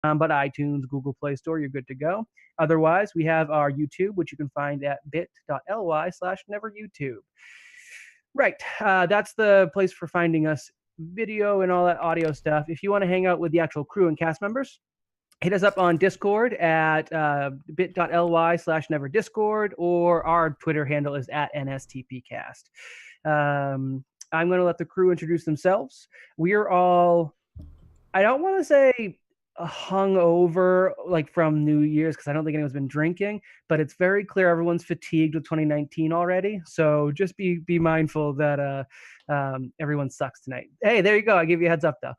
but iTunes, Google Play Store, you're good to go. Otherwise, we have our YouTube, which you can find at bit.ly/neveryoutube. Right. That's the place for finding us video and all that audio stuff. If you want to hang out with the actual crew and cast members, hit us up on Discord at bit.ly/neverdiscord, or our Twitter handle is at NSTPcast. I'm going to let the crew introduce themselves. We're all, I don't want to say hungover like from New Year's, because I don't think anyone's been drinking, but it's very clear everyone's fatigued with 2019 already. So just be mindful that everyone sucks tonight. Hey, there you go. I give you a heads up though.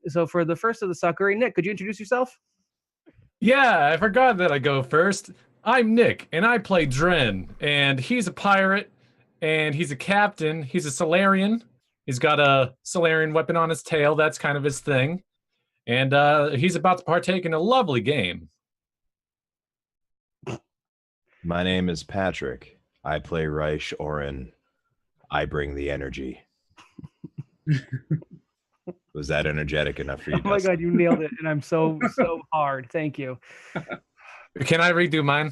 So for the first of the suckery, Nick, could you introduce yourself? Yeah, I forgot that I go first. I'm Nick, and I play Dren, and he's a pirate, and he's a captain. He's a Solarian. He's got a Solarian weapon on his tail. That's kind of his thing. And he's about to partake in a lovely game. My name is Patrick. I play Reich Orin. I bring the energy. Was that energetic enough for you? Oh my God, you nailed it. And I'm so hard. Thank you. Can I redo mine?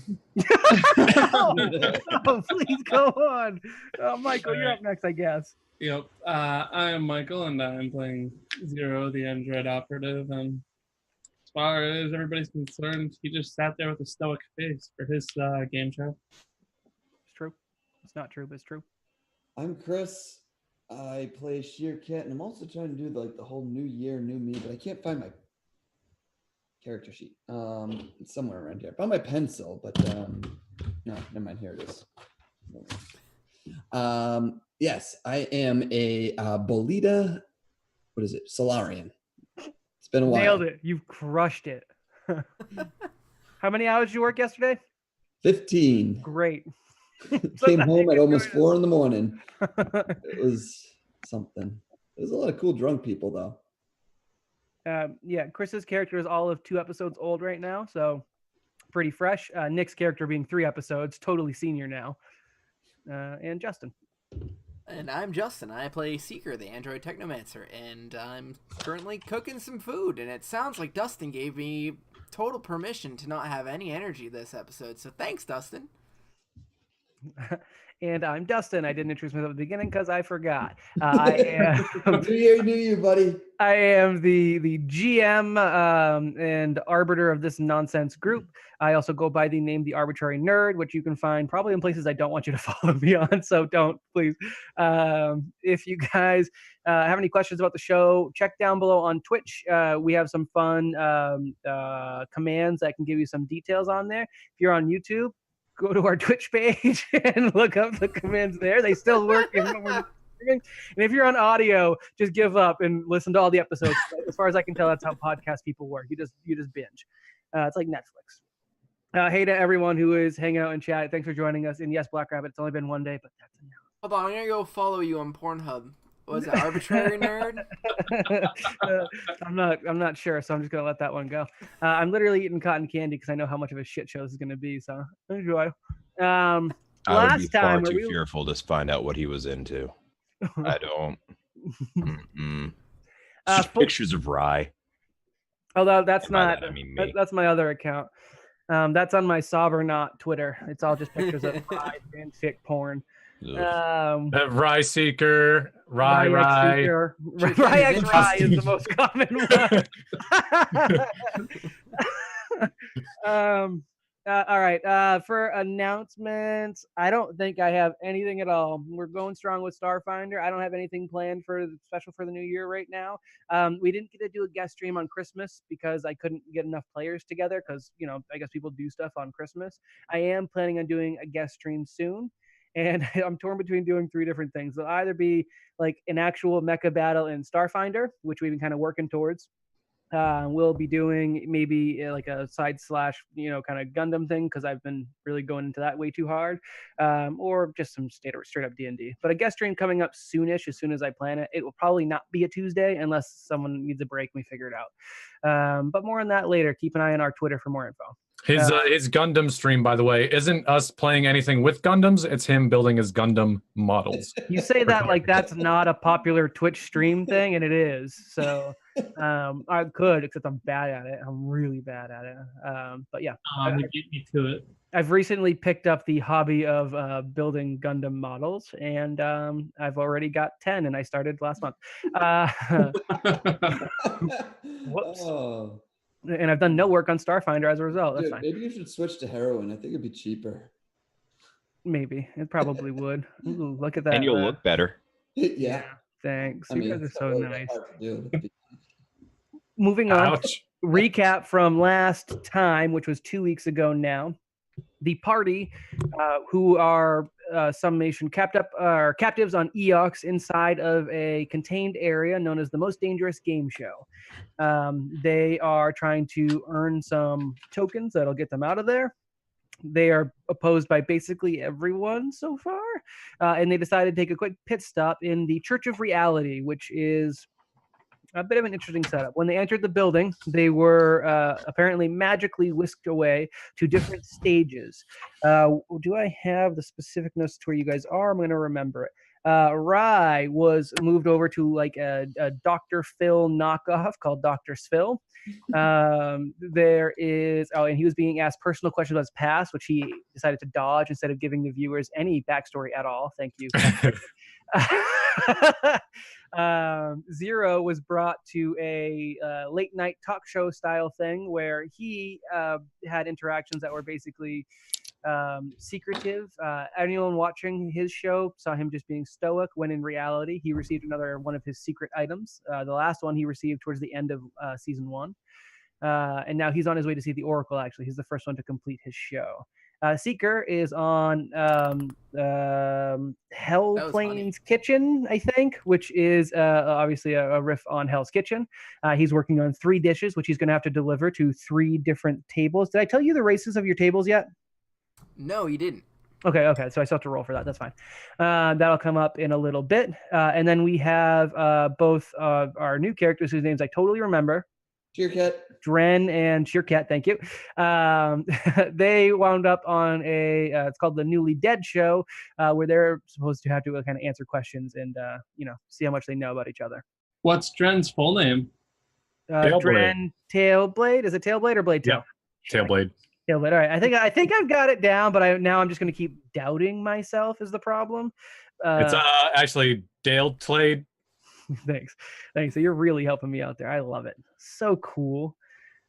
Oh, please go on. Michael, you're up next, I guess. Yep. I am Michael, and I'm playing Zero, the Android operative. And as far as everybody's concerned, he just sat there with a stoic face for his game show. It's true. It's not true, but it's true. I'm Chris. I play Sheerkat, and I'm also trying to do the whole new year, new me, but I can't find my character sheet. It's somewhere around here. I found my pencil, but no, never mind. Here it is. Yes, I am a Bolita. What is it? Solarian. It's been a while. Nailed it. You've crushed it. How many hours did you work yesterday? 15. Great. Came home at almost 4 a.m. It was something. There's a lot of cool drunk people, though. Yeah, Chris's character is all of 2 episodes old right now, so pretty fresh. Nick's character being 3 episodes, totally senior now. And Justin. And I'm Justin. I play Seeker, the android technomancer, and I'm currently cooking some food, and it sounds like Dustin gave me total permission to not have any energy this episode, so thanks, Dustin. And I'm Dustin. I didn't introduce myself at the beginning because I forgot. I am New year, new you, buddy. I am the GM and arbiter of this nonsense group. I also go by the name The Arbitrary Nerd, which you can find probably in places I don't want you to follow me on, so don't, please. If you guys have any questions about the show, check down below on Twitch. We have some fun commands that can give you some details on there. If you're on YouTube, go to our Twitch page and look up the commands there. They still work. And if you're on audio, just give up and listen to all the episodes. As far as I can tell, that's how podcast people work. You just binge. It's like Netflix. Hey to everyone who is hanging out in chat. Thanks for joining us. And yes, Black Rabbit, it's only been 1 day, but that's enough. Hold on, I'm gonna go follow you on Pornhub. Was it Arbitrary Nerd? I'm not sure, so I'm just gonna let that one go. I'm literally eating cotton candy because I know how much of a shit show this is gonna be. So enjoy. I would be Last far time, too fearful to find out what he was into. I don't. Just pictures of Rye. Although that's And by not. that, I mean me. That's my other account. That's on my Sobernaut Twitter. It's all just pictures of fanfic porn. Rye Seeker, Rye. Rye X Rye is the most common one. All right. For announcements, I don't think I have anything at all. We're going strong with Starfinder. I don't have anything planned for special for the new year right now. We didn't get to do a guest stream on Christmas because I couldn't get enough players together because, I guess people do stuff on Christmas. I am planning on doing a guest stream soon. And I'm torn between doing 3 different things. It'll either be like an actual mecha battle in Starfinder, which we've been kind of working towards. We'll be doing maybe like a side / kind of Gundam thing because I've been really going into that way too hard, or just some straight up D&D. But a guest stream coming up soonish, as soon as I plan it. It will probably not be a Tuesday unless someone needs a break and we figure it out. But more on that later. Keep an eye on our Twitter for more info. His Gundam stream, by the way, isn't us playing anything with Gundams. It's him building his Gundam models. You say that like that's not a popular Twitch stream thing, and it is. So I could, except I'm bad at it. I'm really bad at it. But yeah, He beat me to it. I've recently picked up the hobby of building Gundam models, and I've already got 10, and I started last month. Whoops. Oh, And I've done no work on Starfinder as a result. That's dude, fine. maybe you should switch to heroin. I think it'd be cheaper. Maybe. It probably would. Ooh, look at that. And you'll look better. Yeah. Thanks. I You mean, guys are it's so not really that nice. hard to do. Moving on. Ouch. Recap from last time, which was 2 weeks ago now. The party, who are summation captives on Eox inside of a contained area known as the Most Dangerous Game Show. They are trying to earn some tokens that'll get them out of there. They are opposed by basically everyone so far, and they decided to take a quick pit stop in the Church of Reality, which is a bit of an interesting setup. When they entered the building, they were apparently magically whisked away to different stages. Do I have the specific notes to where you guys are? I'm going to remember it. Rye was moved over to like a Dr. Phil knockoff called Dr. Phil. There is, and he was being asked personal questions about his past, which he decided to dodge instead of giving the viewers any backstory at all. Thank you. Zero was brought to a late night talk show style thing where he had interactions that were basically secretive. Anyone watching his show saw him just being stoic, when in reality he received another one of his secret items. The last one he received towards the end of season 1. And now he's on his way to see the Oracle. Actually, he's the first one to complete his show. Seeker is on Hell Plains Kitchen, I think, which is obviously a riff on Hell's Kitchen. He's working on 3 dishes, which he's going to have to deliver to 3 different tables. Did I tell you the races of your tables yet? No, you didn't. Okay. So I still have to roll for that. That's fine. That'll come up in a little bit. And then we have both our new characters whose names I totally remember. Cheercat. Dren and Sheerkat, thank you. They wound up on it's called the Newly Dead Show, where they're supposed to have to kind of answer questions and see how much they know about each other. What's Dren's full name? Dren Tailblade. Is it Tailblade or Blade Tail? Yeah. Tailblade. Tailblade. All right. I think I've got it down, but now I'm just going to keep doubting myself is the problem. It's actually Dale Tlade. Thanks. So you're really helping me out there. I love it. So cool.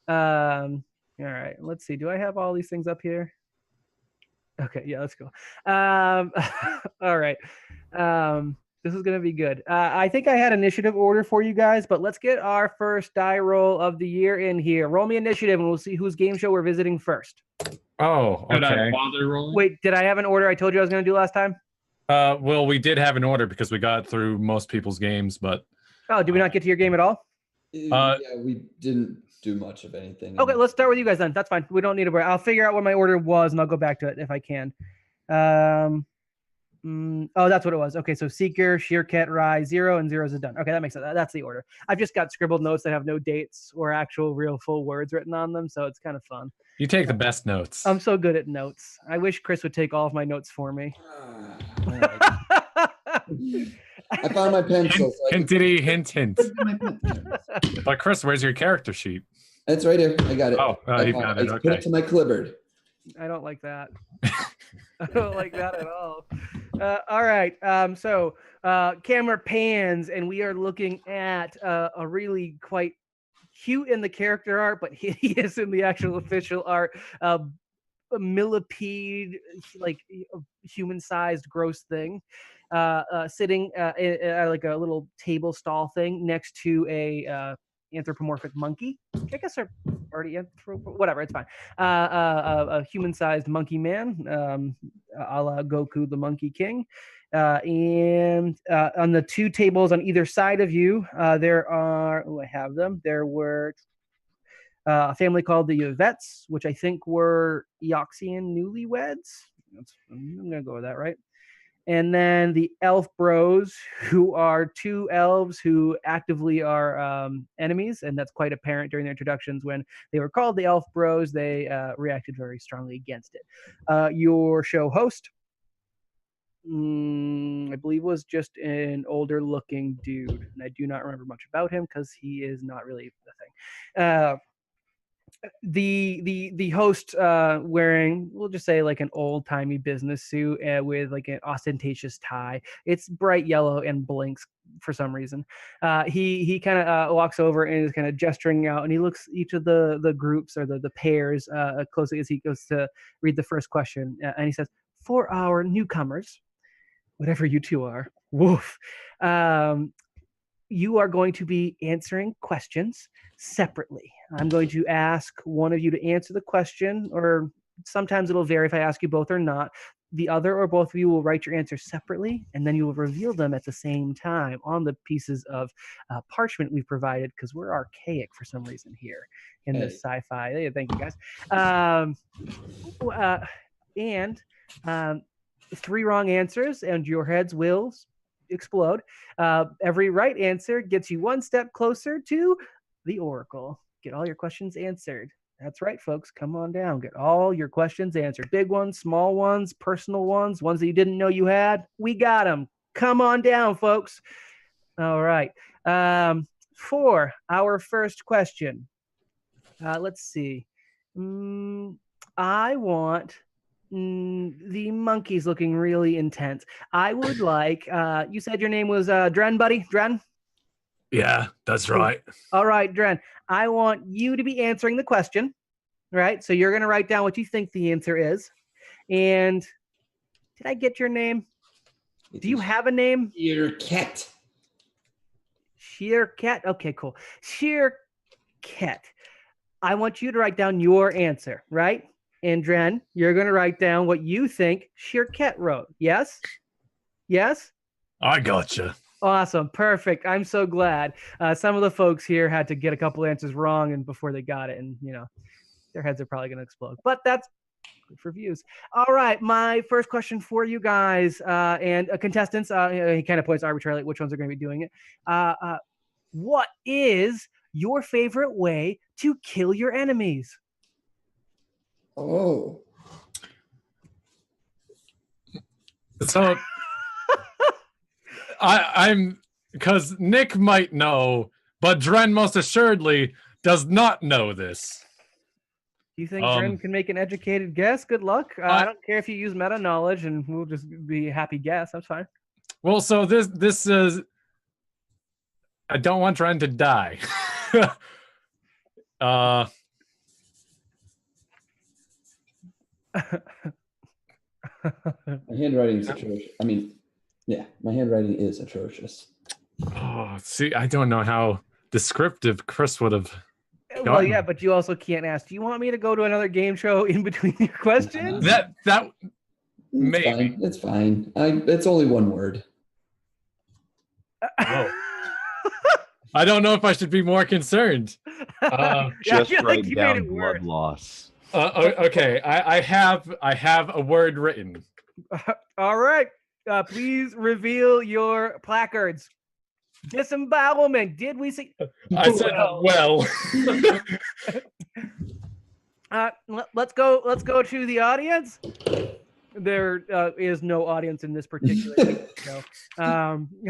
All right. Let's see. Do I have all these things up here? Okay. Yeah, let's go. All right. This is going to be good. I think I had initiative order for you guys, but let's get our first die roll of the year in here. Roll me initiative and we'll see whose game show we're visiting first. Oh, Should I okay. bother rolling? Wait, did I have an order I told you I was going to do last time? Well, we did have an order because we got through most people's games, but... Oh, did we not get to your game at all? Yeah, we didn't do much of anything. Okay, let's start with you guys then. That's fine. We don't need a break. I'll figure out what my order was and I'll go back to it if I can. That's what it was. Okay, so Seeker, Sheerkat, Rye, 0, and 0's is done. Okay, that makes sense. That's the order. I've just got scribbled notes that have no dates or actual real full words written on them, so it's kind of fun. You take the best notes. I'm so good at notes. I wish Chris would take all of my notes for me. I found my pencil. Hint. But Chris, where's your character sheet? It's right here. I got it. Oh, you got it. I Okay. put it to my clipboard. I don't like that. I don't like that at all. All right. So camera pans, and we are looking at a really quite cute in the character art, but hideous in the actual official art. A millipede, like human-sized, gross thing, sitting at like a little table stall thing next to a anthropomorphic monkey. I guess they're already whatever. It's fine. A human-sized monkey man, a la Goku the Monkey King. And on the 2 tables on either side of you, there are. I have them. There were a family called the Yvettes, which I think were Eoxian newlyweds. I'm gonna go with that, right? And then the elf bros, who are 2 elves who actively are enemies, and that's quite apparent during their introductions. When they were called the elf bros, they reacted very strongly against it. Your show host, I believe, was just an older looking dude, and I do not remember much about him because he is not really the thing. The host wearing, we'll just say, like an old timey business suit with like an ostentatious tie. It's bright yellow and blinks for some reason. He kind of walks over and is kind of gesturing out, and he looks each of the groups or the pairs closely as he goes to read the first question, and he says, "For our newcomers, whatever you two are, woof. You are going to be answering questions separately. I'm going to ask one of you to answer the question, or sometimes it'll vary if I ask you both or not. The other or both of you will write your answers separately, and then you will reveal them at the same time on the pieces of parchment we've provided, because we're archaic for some reason here in this sci-fi. Hey, thank you, guys. And 3 wrong answers, and your heads will explode. Every right answer gets you 1 step closer to the Oracle. Get all your questions answered. That's right, folks. Come on down. Get all your questions answered. Big ones, small ones, personal ones, ones that you didn't know you had. We got them. Come on down, folks. All right. For our first question, let's see. I want the monkey's looking really intense. I would like, you said your name was Dren, buddy? Dren? Yeah, that's right. All right, Dren. I want you to be answering the question, right? So you're going to write down what you think the answer is. And did I get your name? Do you have a name? Sheerket. Sheerket? Okay, cool. Sheerket. I want you to write down your answer, right? And Dren, you're going to write down what you think Sheerket wrote. Yes? Yes? I gotcha. Awesome. Perfect. I'm so glad. Some of the folks here had to get a couple answers wrong and before they got it, and their heads are probably going to explode. But that's good for views. All right. My first question for you guys and contestants, he kind of points arbitrarily at which ones are going to be doing it. What is your favorite way to kill your enemies? Oh. So I'm because Nick might know, but Dren most assuredly does not know this. Do you think Dren can make an educated guess? Good luck. I don't care if you use meta knowledge, and we'll just be a happy guess. That's fine. Well, so this is. I don't want Dren to die. My handwriting is atrocious. I mean, yeah, my handwriting is atrocious. Oh, see, I don't know how descriptive Chris would have. Well, yeah, but you also can't ask, do you want me to go to another game show in between your questions? That maybe. It's fine. It's only 1 word. Oh. I don't know if I should be more concerned. Just write down blood loss. Okay, I have a word written. All right. Please reveal your placards. Disembowelment. Did we see? I said well. Let's go to the audience. There is no audience in this particular show.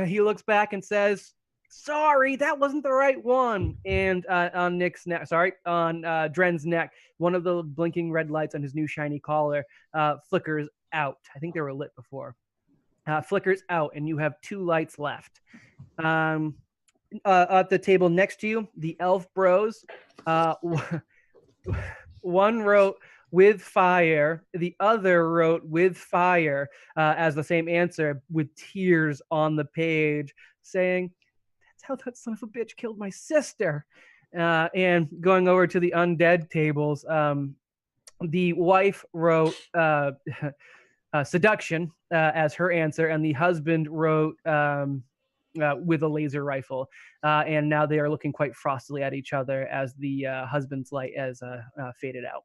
He looks back and says, "Sorry, that wasn't the right one." And on Nick's neck, on Dren's neck, one of the blinking red lights on his new shiny collar flickers out. I think they were lit before. Flickers out, and you have 2 lights left. At the table next to you, the elf bros. One wrote "with fire," the other wrote "with fire" as the same answer, with tears on the page, saying, "That's how that son of a bitch killed my sister." And going over to the undead tables, the wife wrote "seduction" as her answer, and the husband wrote "with a laser rifle." And now they are looking quite frostily at each other as the husband's light has faded out.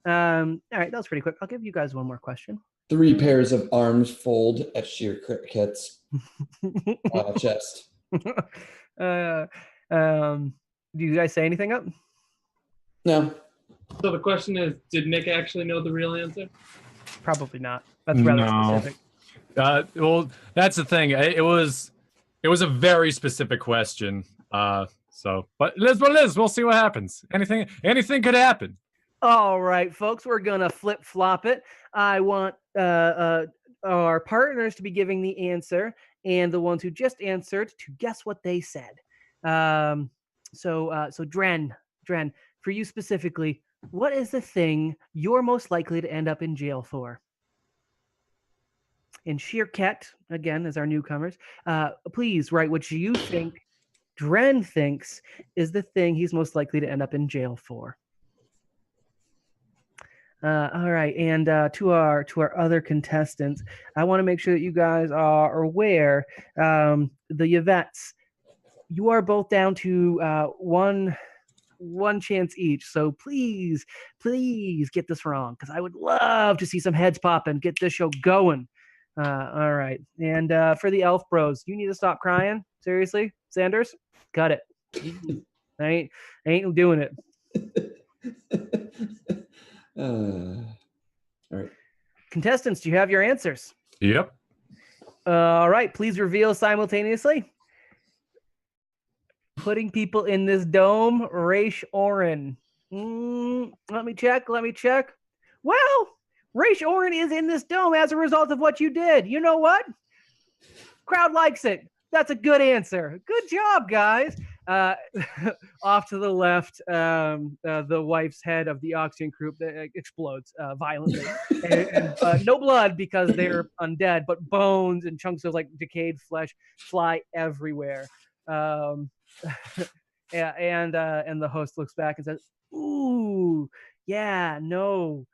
All right, that was pretty quick. I'll give you guys one more question. 3 pairs of arms fold at Sheer Cat's chest. Do you guys say anything up? No. So the question is, did Nick actually know the real answer? Probably not. That's rather No. specific. Well, that's the thing. It was a very specific question. So, but it is what it is. We'll see what happens. Anything could happen. All right, folks, we're gonna flip flop it. I want our partners to be giving the answer, and the ones who just answered to guess what they said. So Dren, for you specifically, what is the thing you're most likely to end up in jail for? And Sheerket, again, as our newcomers, please write what you think Dren thinks is the thing he's most likely to end up in jail for. All right, and to our other contestants, I want to make sure that you guys are aware. The Yvettes, you are both down to one chance each. So please get this wrong, because I would love to see some heads pop and get this show going. All right, and for the Elf Bros, you need to stop crying. Seriously, Sanders, cut it. I ain't doing it. All right. Contestants, do you have your answers? Yep. All right, please reveal simultaneously. Putting people in this dome, Raish Oren. Let me check. Well, Raish Oren is in this dome as a result of what you did. You know what? Crowd likes it. That's a good answer. Good job, guys. Off to the left, the wife's head of the oxygen group that explodes violently. and no blood because they're undead, but bones and chunks of like decayed flesh fly everywhere. And the host looks back and says, "Ooh, yeah, no.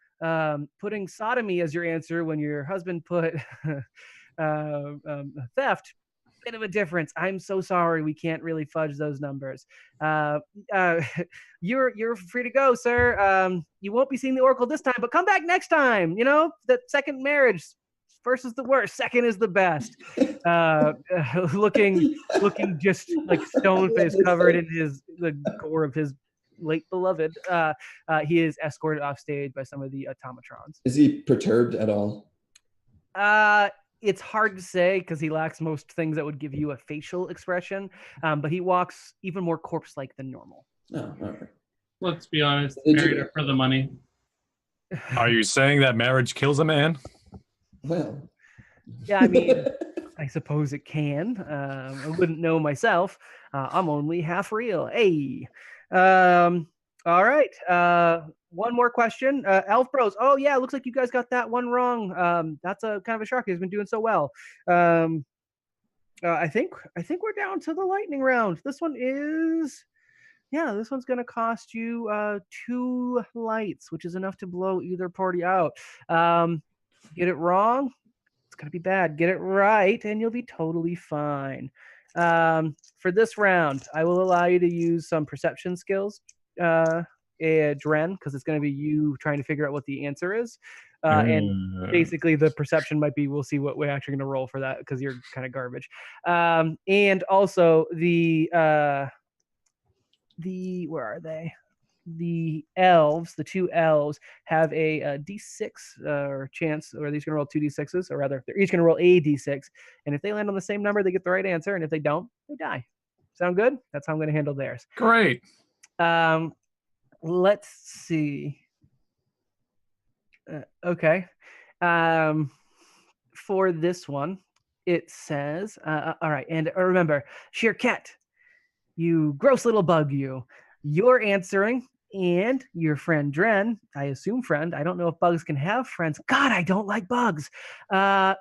Putting sodomy as your answer when your husband put theft, bit of a difference. I'm so sorry. We can't really fudge those numbers. You're free to go, sir. You won't be seeing the Oracle this time, but come back next time. You know, the second marriage. First is the worst. Second is the best." Looking just like stone faced, covered in the gore of his late beloved. He is escorted off stage by some of the automatrons. Is he perturbed at all? It's hard to say because he lacks most things that would give you a facial expression, but he walks even more corpse-like than normal. Oh, all right. Let's be honest. Married her for the money. Are you saying that marriage kills a man? Well. Yeah, I mean, I suppose it can. I wouldn't know myself. I'm only half real. Hey. All right. One more question. Elf Bros. Oh, yeah. Looks like you guys got that one wrong. That's a kind of a shock. He's been doing so well. I think we're down to the lightning round. This one's going to cost you 2 lights, which is enough to blow either party out. Get it wrong, it's going to be bad. Get it right, and you'll be totally fine. For this round, I will allow you to use some perception skills, Dren, because it's going to be you trying to figure out what the answer is. And basically the perception might be, we'll see what we're actually going to roll for that because you're kind of garbage. And also the where are they? The elves, the 2 elves, have a d6 chance, or they're each going to roll 2 d6s, or rather, they're each going to roll a d6. And if they land on the same number, they get the right answer. And if they don't, they die. Sound good? That's how I'm going to handle theirs. Great. Let's see. Okay. For this one, it says, all right. And remember, Sheer Cat, you gross little bug, you're answering, and your friend Dren, I assume friend, I don't know if bugs can have friends. God, I don't like bugs. Sorry,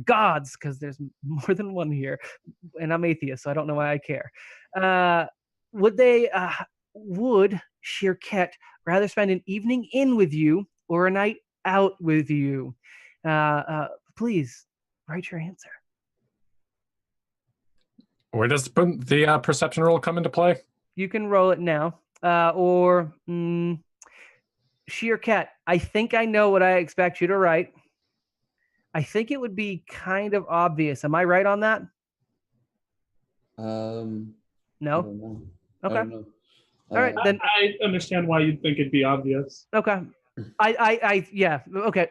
gods, because there's more than one here, and I'm atheist, so I don't know why I care. Would Sheer Cat rather spend an evening in with you or a night out with you? Please write your answer. Where does the perception roll come into play? You can roll it now. Sheer Cat, I think I know what I expect you to write. I think it would be kind of obvious. Am I right on that? I No. don't know. Okay. I don't know. All right, then. I understand why you'd think it'd be obvious. Okay. Yeah. Okay.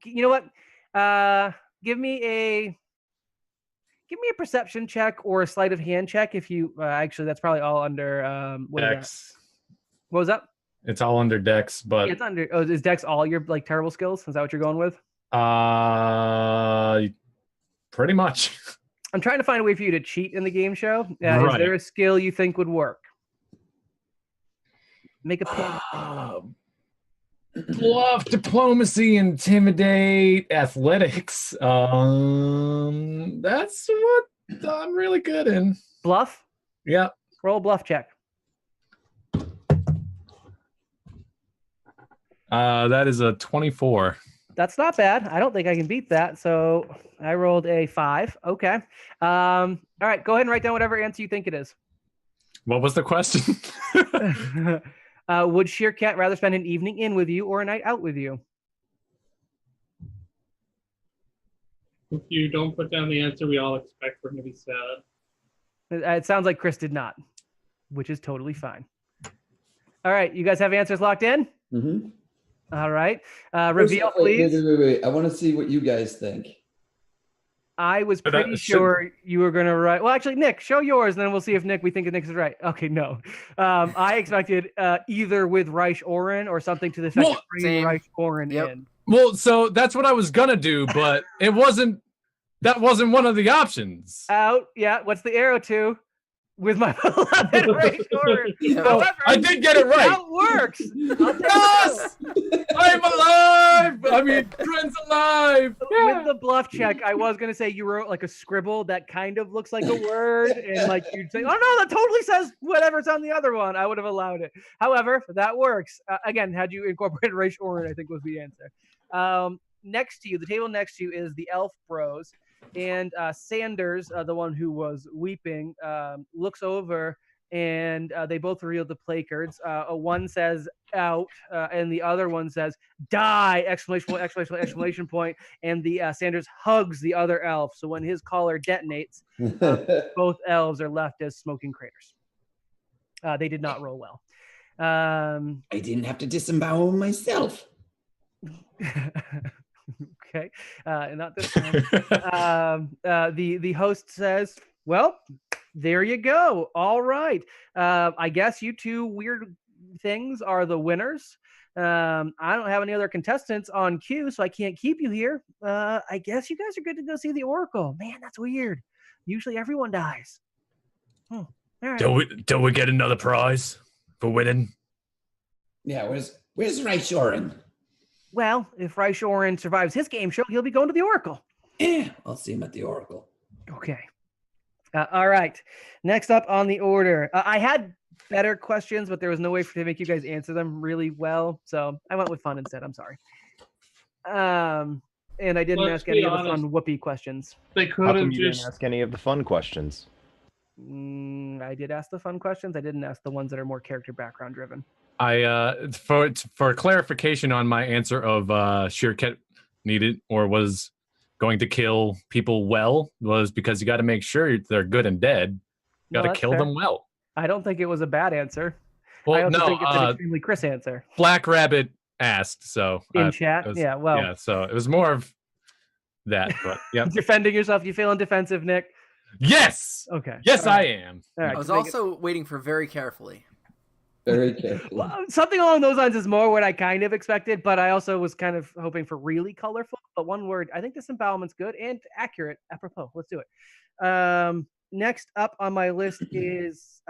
You know what? Give me a perception check or a sleight of hand check if you. Actually, that's probably all under. What is that? Dex. What was that? It's all under Dex, but Yeah, it's under. Oh, is Dex all your like terrible skills? Is that what you're going with? pretty much. I'm trying to find a way for you to cheat in the game show. Is Right. there a skill you think would work? Make a point. Bluff, diplomacy, intimidate, athletics. That's what I'm really good in. Bluff. Yeah. Roll a bluff check. That is a 24. That's not bad. I don't think I can beat that. So I rolled a 5. Okay. All right. Go ahead and write down whatever answer you think it is. What was the question? Would Sheer Cat rather spend an evening in with you or a night out with you? If you don't put down the answer, we all expect we're going to be sad. It sounds like Chris did not, which is totally fine. All right. You guys have answers locked in? Mm-hmm. All right. Reveal, please. Wait. I want to see what you guys think. I was pretty sure you were going to write. Well, actually, Nick, show yours, and then we'll see if we think Nick is right. Okay, no. I expected either with Reich Oren or something to the effect of bringing Reich Oren in. Well, so that's what I was gonna do, but it wasn't. That wasn't one of the options. Out. Yeah. What's the arrow to? With my beloved Reich Oren. However, I did get it right. That works. Yes! I'm alive! I mean, Trent's alive! With the bluff check, I was going to say you wrote like a scribble that kind of looks like a word, and like you'd say, oh no, that totally says whatever's on the other one. I would have allowed it. However, that works. Again, had you incorporated Reich Oren, I think was the answer. Next to you, the table next to you is the Elf Bros. And Sanders, the one who was weeping, looks over and they both reveal the placards. One says out and the other one says die! Exclamation point, exclamation point, exclamation point. And the Sanders hugs the other elf. So when his collar detonates, both elves are left as smoking craters. They did not roll well. I didn't have to disembowel myself. Okay, not this time. The host says, well, there you go. All right. I guess you two weird things are the winners. I don't have any other contestants on queue, so I can't keep you here. I guess you guys are good to go see the Oracle. Man, that's weird. Usually everyone dies. All right. Don't we get another prize for winning? Yeah, where's Reich Oren? Well, if Reich Oren survives his game show, he'll be going to the Oracle. I'll see him at the Oracle. Okay. All right. Next up on the order. I had better questions, but there was no way to make you guys answer them really well. So I went with fun instead. I'm sorry. And I didn't ask any of the fun whoopee questions. They How could come have you just didn't ask any of the fun questions? I did ask the fun questions. I didn't ask the ones that are more character background driven. For clarification on my answer of Sheerket needed or was going to kill people well was because you got to make sure they're good and dead. You got to kill them well. I don't think it was a bad answer. Well, I also think it's an extremely Chris answer. Black Rabbit asked, so in chat. So it was more of that, but yeah. Defending yourself. You feeling defensive, Nick? Yes. Okay. Yes, I am. I was also waiting for very carefully. Very carefully. Well, something along those lines is more what I kind of expected, but I also was kind of hoping for really colorful. But one word, I think disembowelment's good and accurate. Apropos, let's do it. Next up on my list is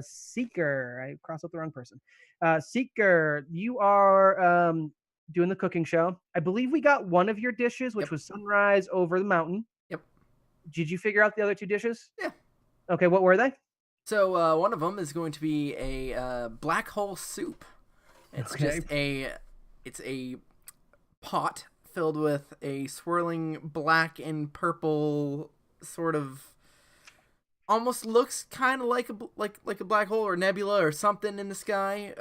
Seeker. I crossed out the wrong person. Seeker, you are doing the cooking show. I believe we got one of your dishes, which was sunrise over the mountain. Yep. Did you figure out the other two dishes? Yeah. Okay, what were they? So one of them is going to be a black hole soup. It's just it's a pot filled with a swirling black and purple sort of, almost looks kind of like a black hole or nebula or something in the sky.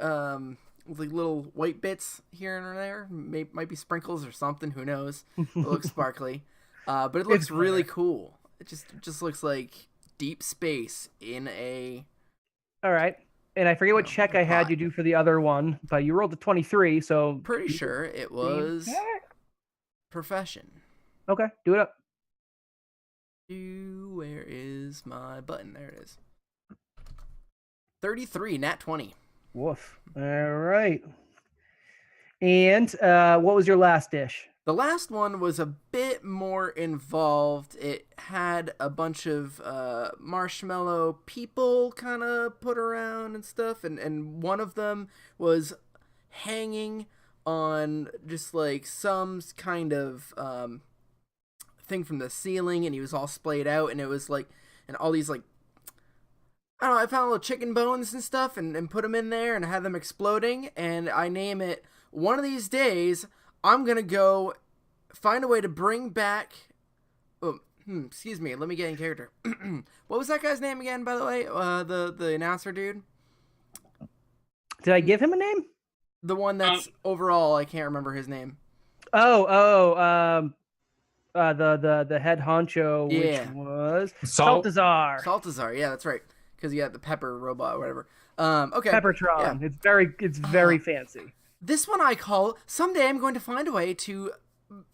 like little white bits here and there. Might be sprinkles or something. Who knows? It looks sparkly, but it looks really cool. It just looks like deep space in a. All right. And I forget what check I had you do for the other one, but you rolled a 23, so pretty sure it was profession. Okay, do it up. Where is my button? There it is. 33, nat 20. Woof. All right. And what was your last dish? The last one was a bit more involved. It had a bunch of marshmallow people kind of put around and stuff, and one of them was hanging on just like some kind of thing from the ceiling, and he was all splayed out, and it was like, and all these like, I don't know, I found little chicken bones and stuff and put them in there and had them exploding, and I name it, one of these days I'm gonna go find a way to bring back. Excuse me. Let me get in character. What was that guy's name again, by the way? The announcer dude. Did I give him a name? The one that's overall, I can't remember his name. The head honcho, Yeah. which was Saltazar. Saltazar, yeah, that's right. Because you got the pepper robot or whatever. Okay. Peppertron. Yeah. It's very fancy. This one I call, someday I'm going to find a way to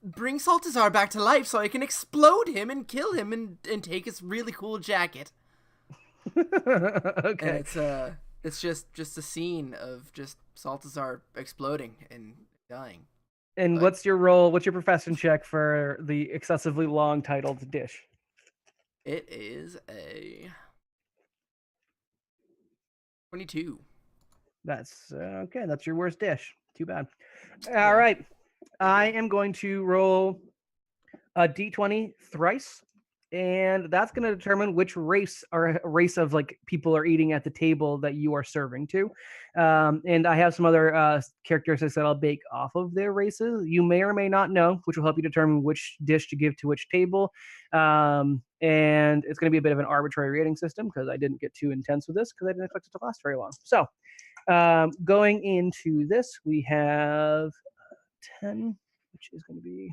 bring Saltazar back to life so I can explode him and kill him and take his really cool jacket. Okay. And it's just a scene of just Saltazar exploding and dying. And what's your role? What's your profession check for the excessively long titled dish? It is a 22. That's okay. That's your worst dish. Too bad. All right. I am going to roll a d20 thrice, and that's going to determine which race of like people are eating at the table that you are serving to. And I have some other characteristics that I'll bake off of their races. You may or may not know, which will help you determine which dish to give to which table. And it's going to be a bit of an arbitrary rating system because I didn't get too intense with this because I didn't expect it to last very long. So going into this, we have 10, which is going to be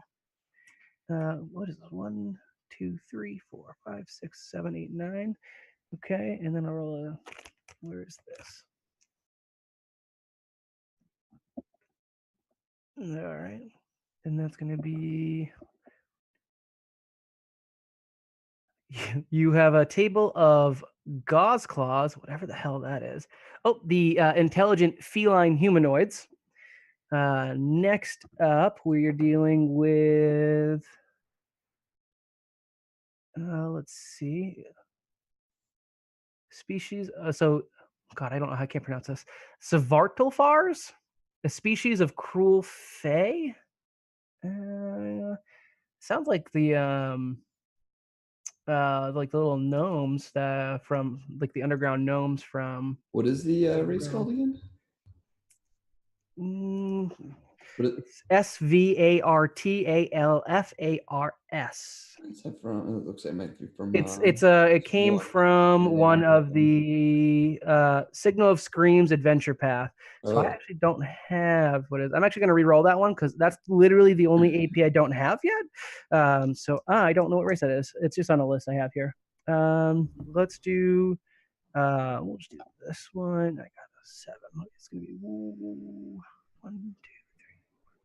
what is it? 1, 2, 3, 4, 5, 6, 7, 8, 9. Okay, and then I'll roll a. Where is this? All right, and that's going to be. You have a table of gauze claws, whatever the hell that is. Oh, the intelligent feline humanoids. Next up, we're dealing with. Let's see. Species. God, I can't pronounce this. Svartalfars, a species of cruel fae. Sounds like the little gnomes from like the underground gnomes from. What is the race called again? It's Svartalfars. Is that from? It looks like it might be from. It came from one of the Signal of Screams adventure path. So I actually don't have what is. I'm actually going to re-roll that one because that's literally the only AP I don't have yet. So I don't know what race that is. It's just on a list I have here. Let's do. We'll just do this one. I got a 7. It's going to be 1, 2,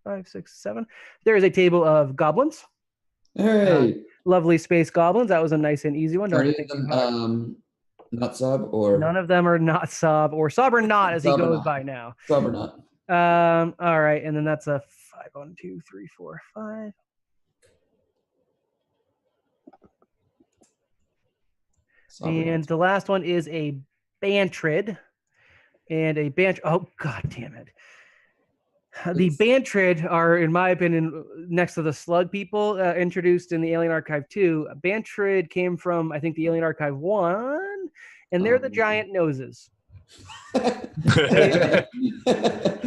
5, 6, 7. There is a table of goblins. Hey, Lovely space goblins. That was a nice and easy one. are any of them not Sob or none of them are not Sob or Sob or not as he goes by now. Sob or not? All right, and then that's a 5. 1, 2, 3, 4, 5. And the last one is a Bantrid. And a oh god damn it. The Bantrid are, in my opinion, next to the slug people introduced in the Alien Archive 2. Bantrid came from, I think, the Alien Archive 1, and they're the giant noses.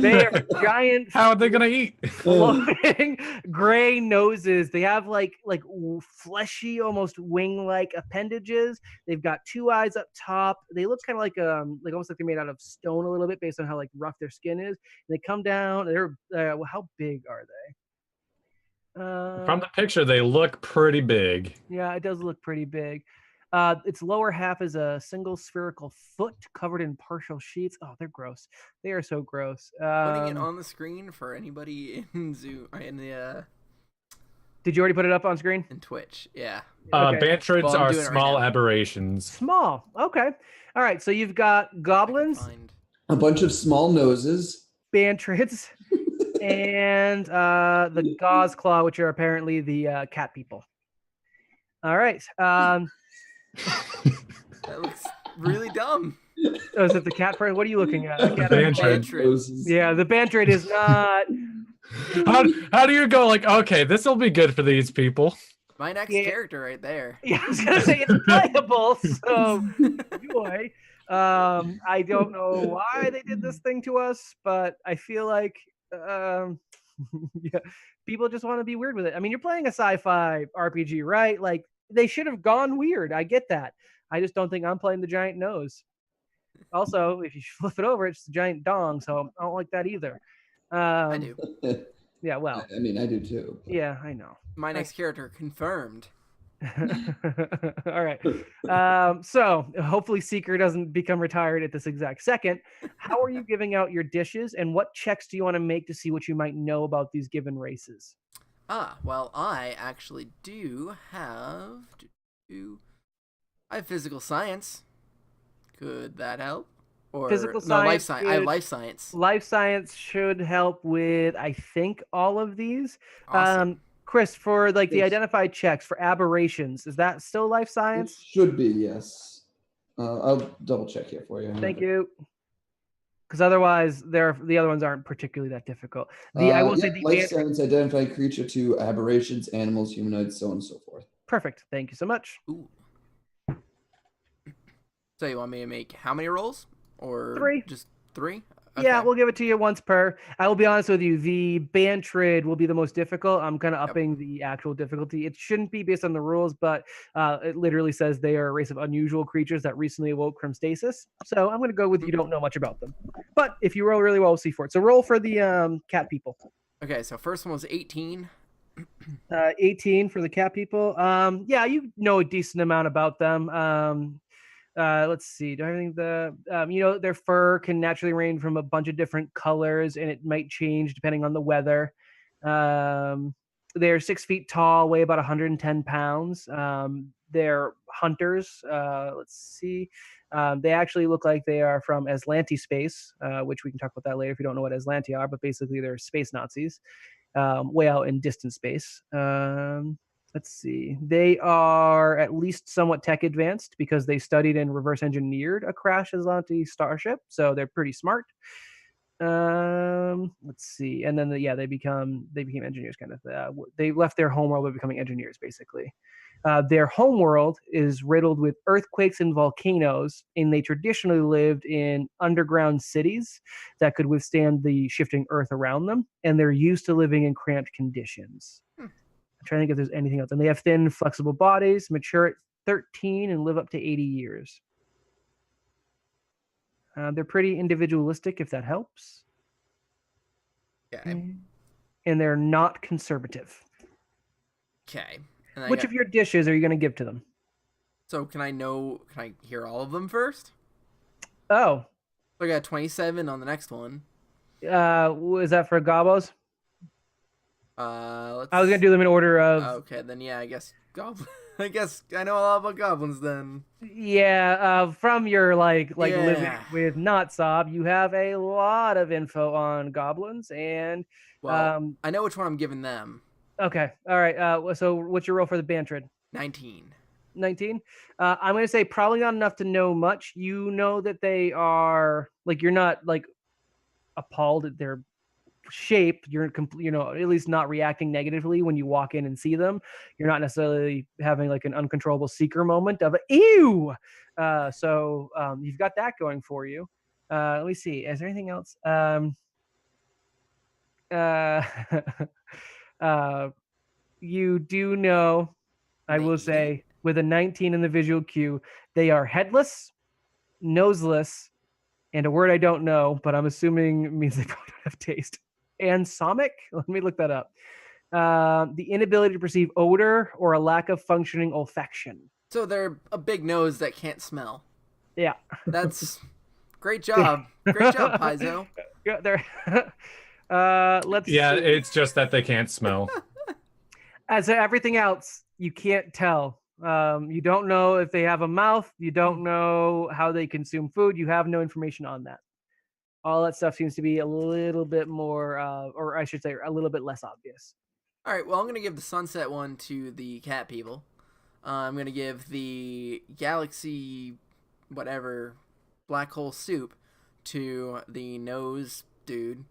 They are giant. How are they gonna eat? Floating gray noses. They have like fleshy, almost wing-like appendages. They've got 2 eyes up top. They look kind of like almost like they're made out of stone a little bit, based on how like rough their skin is. And they come down. They're how big are they? From the picture, they look pretty big. Yeah, it does look pretty big. Its lower half is a single spherical foot covered in partial sheets. Oh, they're gross. They are so gross. Putting it on the screen for anybody in Zoom in the Did you already put it up on screen? in Twitch. Yeah. Okay. Bantrids Well, I'm are doing it right small now. aberrations. Small. Okay. All right. So you've got goblins, Find... A bunch of small noses. bantrids, and the gauze claw, which are apparently the cat people. All right. That looks really dumb. Oh, is it the cat person? What are you looking at? A cat Bantrid. Noses. Yeah, the bantrid is not. How do you go like, okay, this will be good for these people? My next Yeah. character right there. Yeah, I was gonna say it's playable. So, boy, I don't know why they did this thing to us, but I feel like, yeah, people just want to be weird with it. I mean, you're playing a sci-fi RPG, right? Like they should have gone weird. I get that. I just don't think I'm playing the giant nose. Also, if you flip it over, it's the giant dong, so I don't like that either. I do. Yeah, well, I mean, I do too. yeah, I know. My next character confirmed. All right. So hopefully Seeker doesn't become retired at this exact second. How are you giving out your dishes, and what checks do you want to make to see what you might know about these given races? Well, I actually do have I have physical science. Could that help? Or Physical no, life science science. I have could- life science. Life science should help with, I think, all of these. Awesome. Chris, for like the Yes. identified checks for aberrations, is that still life It science? should be, yes. I'll double check here for you. Thank you. Because otherwise, the other ones aren't particularly that difficult. I will say the life science, identify creature to aberrations, animals, humanoids, so on and so forth. perfect. Thank you so much. Ooh. So you want me to make how many rolls? Or 3. just 3? Yeah, Okay. we'll give it to you once per. I will be honest with you. The Bantrid will be the most difficult. I'm kind of Yep. upping the actual difficulty. It shouldn't be based on the rules, but it literally says they are a race of unusual creatures that recently awoke from stasis. So I'm going to go with you don't know much about them. But if you roll really well, we'll see for it. So roll for the cat people. Okay, so first one was 18. 18 for the cat people. Yeah, you know a decent amount about them. Let's see. Do I think their fur can naturally range from a bunch of different colors, and it might change depending on the weather. They're 6 feet tall, weigh about 110 pounds. They're hunters. Let's see. They actually look like they are from Aslanti space, which we can talk about that later if you don't know what Aslanti are, but basically they're space Nazis, way out in distant space. Let's see. They are at least somewhat tech advanced because they studied and reverse engineered a crash Aslanti starship, so they're pretty smart. Let's see. And then they became engineers, kind of. They left their homeworld by becoming engineers, basically. Their homeworld is riddled with earthquakes and volcanoes, and they traditionally lived in underground cities that could withstand the shifting earth around them, and they're used to living in cramped conditions. I'm trying to think if there's anything else. And they have thin, flexible bodies, mature at 13, and live up to 80 years. They're pretty individualistic, if that helps. Okay. And they're not conservative. Okay. And Which of your dishes are you going to give to them? So can I hear all of them first? Oh. So I got 27 on the next one. Is that for gobos? Let's... I was going to do them in order of... Okay, then yeah, I guess goblin. I guess I know a lot about goblins then. Yeah, from your living Yeah. with Not Sob, you have a lot of info on goblins, and Well, I know which one I'm giving them. okay, all right. So what's your roll for the Bantrid? 19. 19. I'm going to say probably not enough to know much. You know that they are you're not appalled at their shape. You're at least not reacting negatively when you walk in and see them. You're not necessarily having an uncontrollable seeker moment of ew. So you've got that going for you. Let me see. Is there anything else? uh, you do know, I will They eat. say, with a 19 in the visual cue, they are headless, noseless, and a word I don't know, but I'm assuming means they probably don't have taste. Ansomic? Let me look that up. The inability to perceive odor or a lack of functioning olfaction. So they're a big nose that can't smell. Yeah. That's great job. Great job, Paizo. Yeah, they're let's Yeah, see. it's just that they can't smell. As everything else, you can't tell. You don't know if they have a mouth. You don't know how they consume food. You have no information on that. All that stuff seems to be a little bit more, or I should say, a little bit less obvious. All right, well, I'm going to give the sunset one to the cat people. I'm going to give the galaxy, whatever, black hole soup to the nose dude.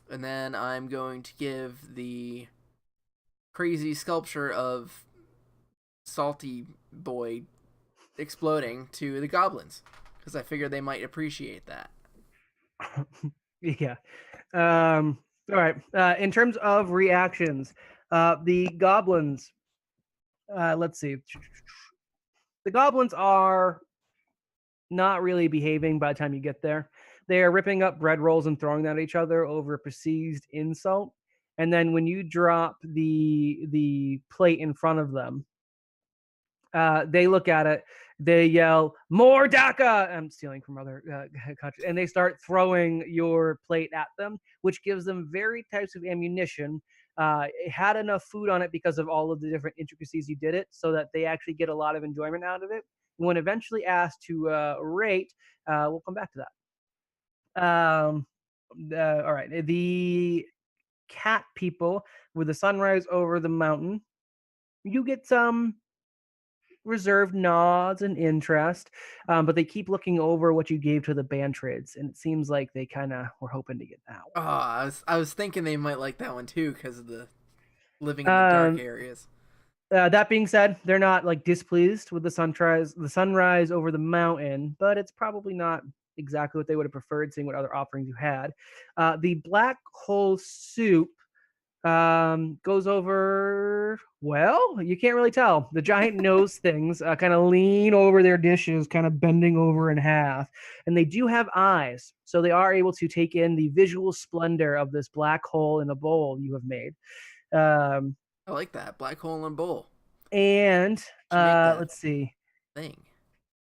And then I'm going to give the crazy sculpture of salty boy exploding to the goblins. Because I figured they might appreciate that. Yeah. All right. In terms of reactions, the goblins. Let's see. The goblins are not really behaving by the time you get there. They are ripping up bread rolls and throwing them at each other over a perceived insult. And then when you drop the plate in front of them, they look at it, they yell, "More DACA!" I'm stealing from other countries. And they start throwing your plate at them, which gives them varied types of ammunition. It had enough food on it because of all of the different intricacies you did it, so that they actually get a lot of enjoyment out of it. When eventually asked to rate, we'll come back to that. All right. The cat people with the sunrise over the mountain, you get some reserved nods and interest, but they keep looking over what you gave to the Bantrids, and it seems like they kind of were hoping to get that one. Oh, I was thinking they might like that one too because of the living in the dark areas. That being said, they're not like displeased with the sunrise over the mountain, but it's probably not exactly what they would have preferred, seeing what other offerings you had. The black hole soup goes over well. You can't really tell. The giant nose things kind of lean over their dishes, kind of bending over in half, and they do have eyes, so they are able to take in the visual splendor of this black hole in a bowl you have made. I like that black hole and bowl And let's see, thing.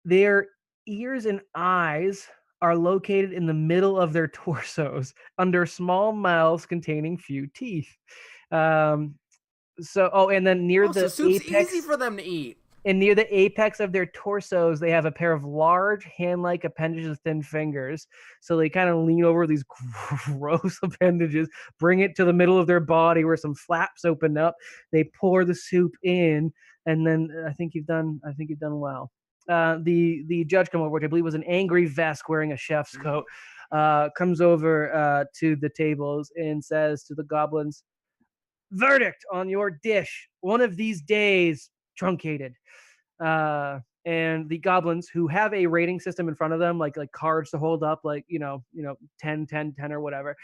their ears and eyes are located in the middle of their torsos under small mouths containing few teeth. And then near So the soup's apex, easy for them to eat. and near the apex of their torsos, they have a pair of large hand-like appendages with thin fingers. So they kind of lean over these gross appendages, bring it to the middle of their body where some flaps open up. They pour the soup in, and then I think you've done well. The judge come over, which I believe was an angry Vesk wearing a chef's coat, comes over to the tables and says to the goblins, "Verdict on your dish. One of these days, truncated." And the goblins, who have a rating system in front of them, like cards to hold up, like 10 10 10 or whatever,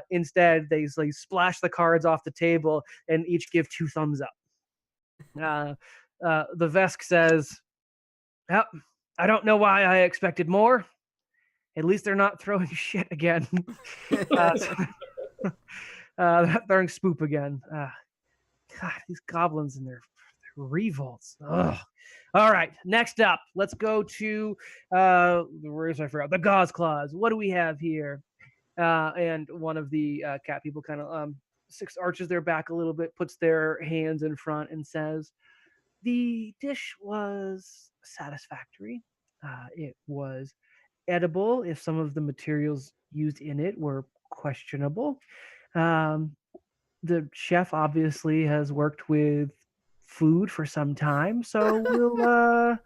instead they like splash the cards off the table and each give 2 thumbs up. The Vesk says, "Well, I don't know why I expected more. At least they're not throwing shit again." Throwing spoop again. God, these goblins and their revolts. Ugh. All right, next up, let's go to where's I forgot the Gauze Claws. What do we have here? And one of the cat people kind of arches their back a little bit, puts their hands in front, and says, "The dish was satisfactory. It was edible if some of the materials used in it were questionable. The chef obviously has worked with food for some time, so we'll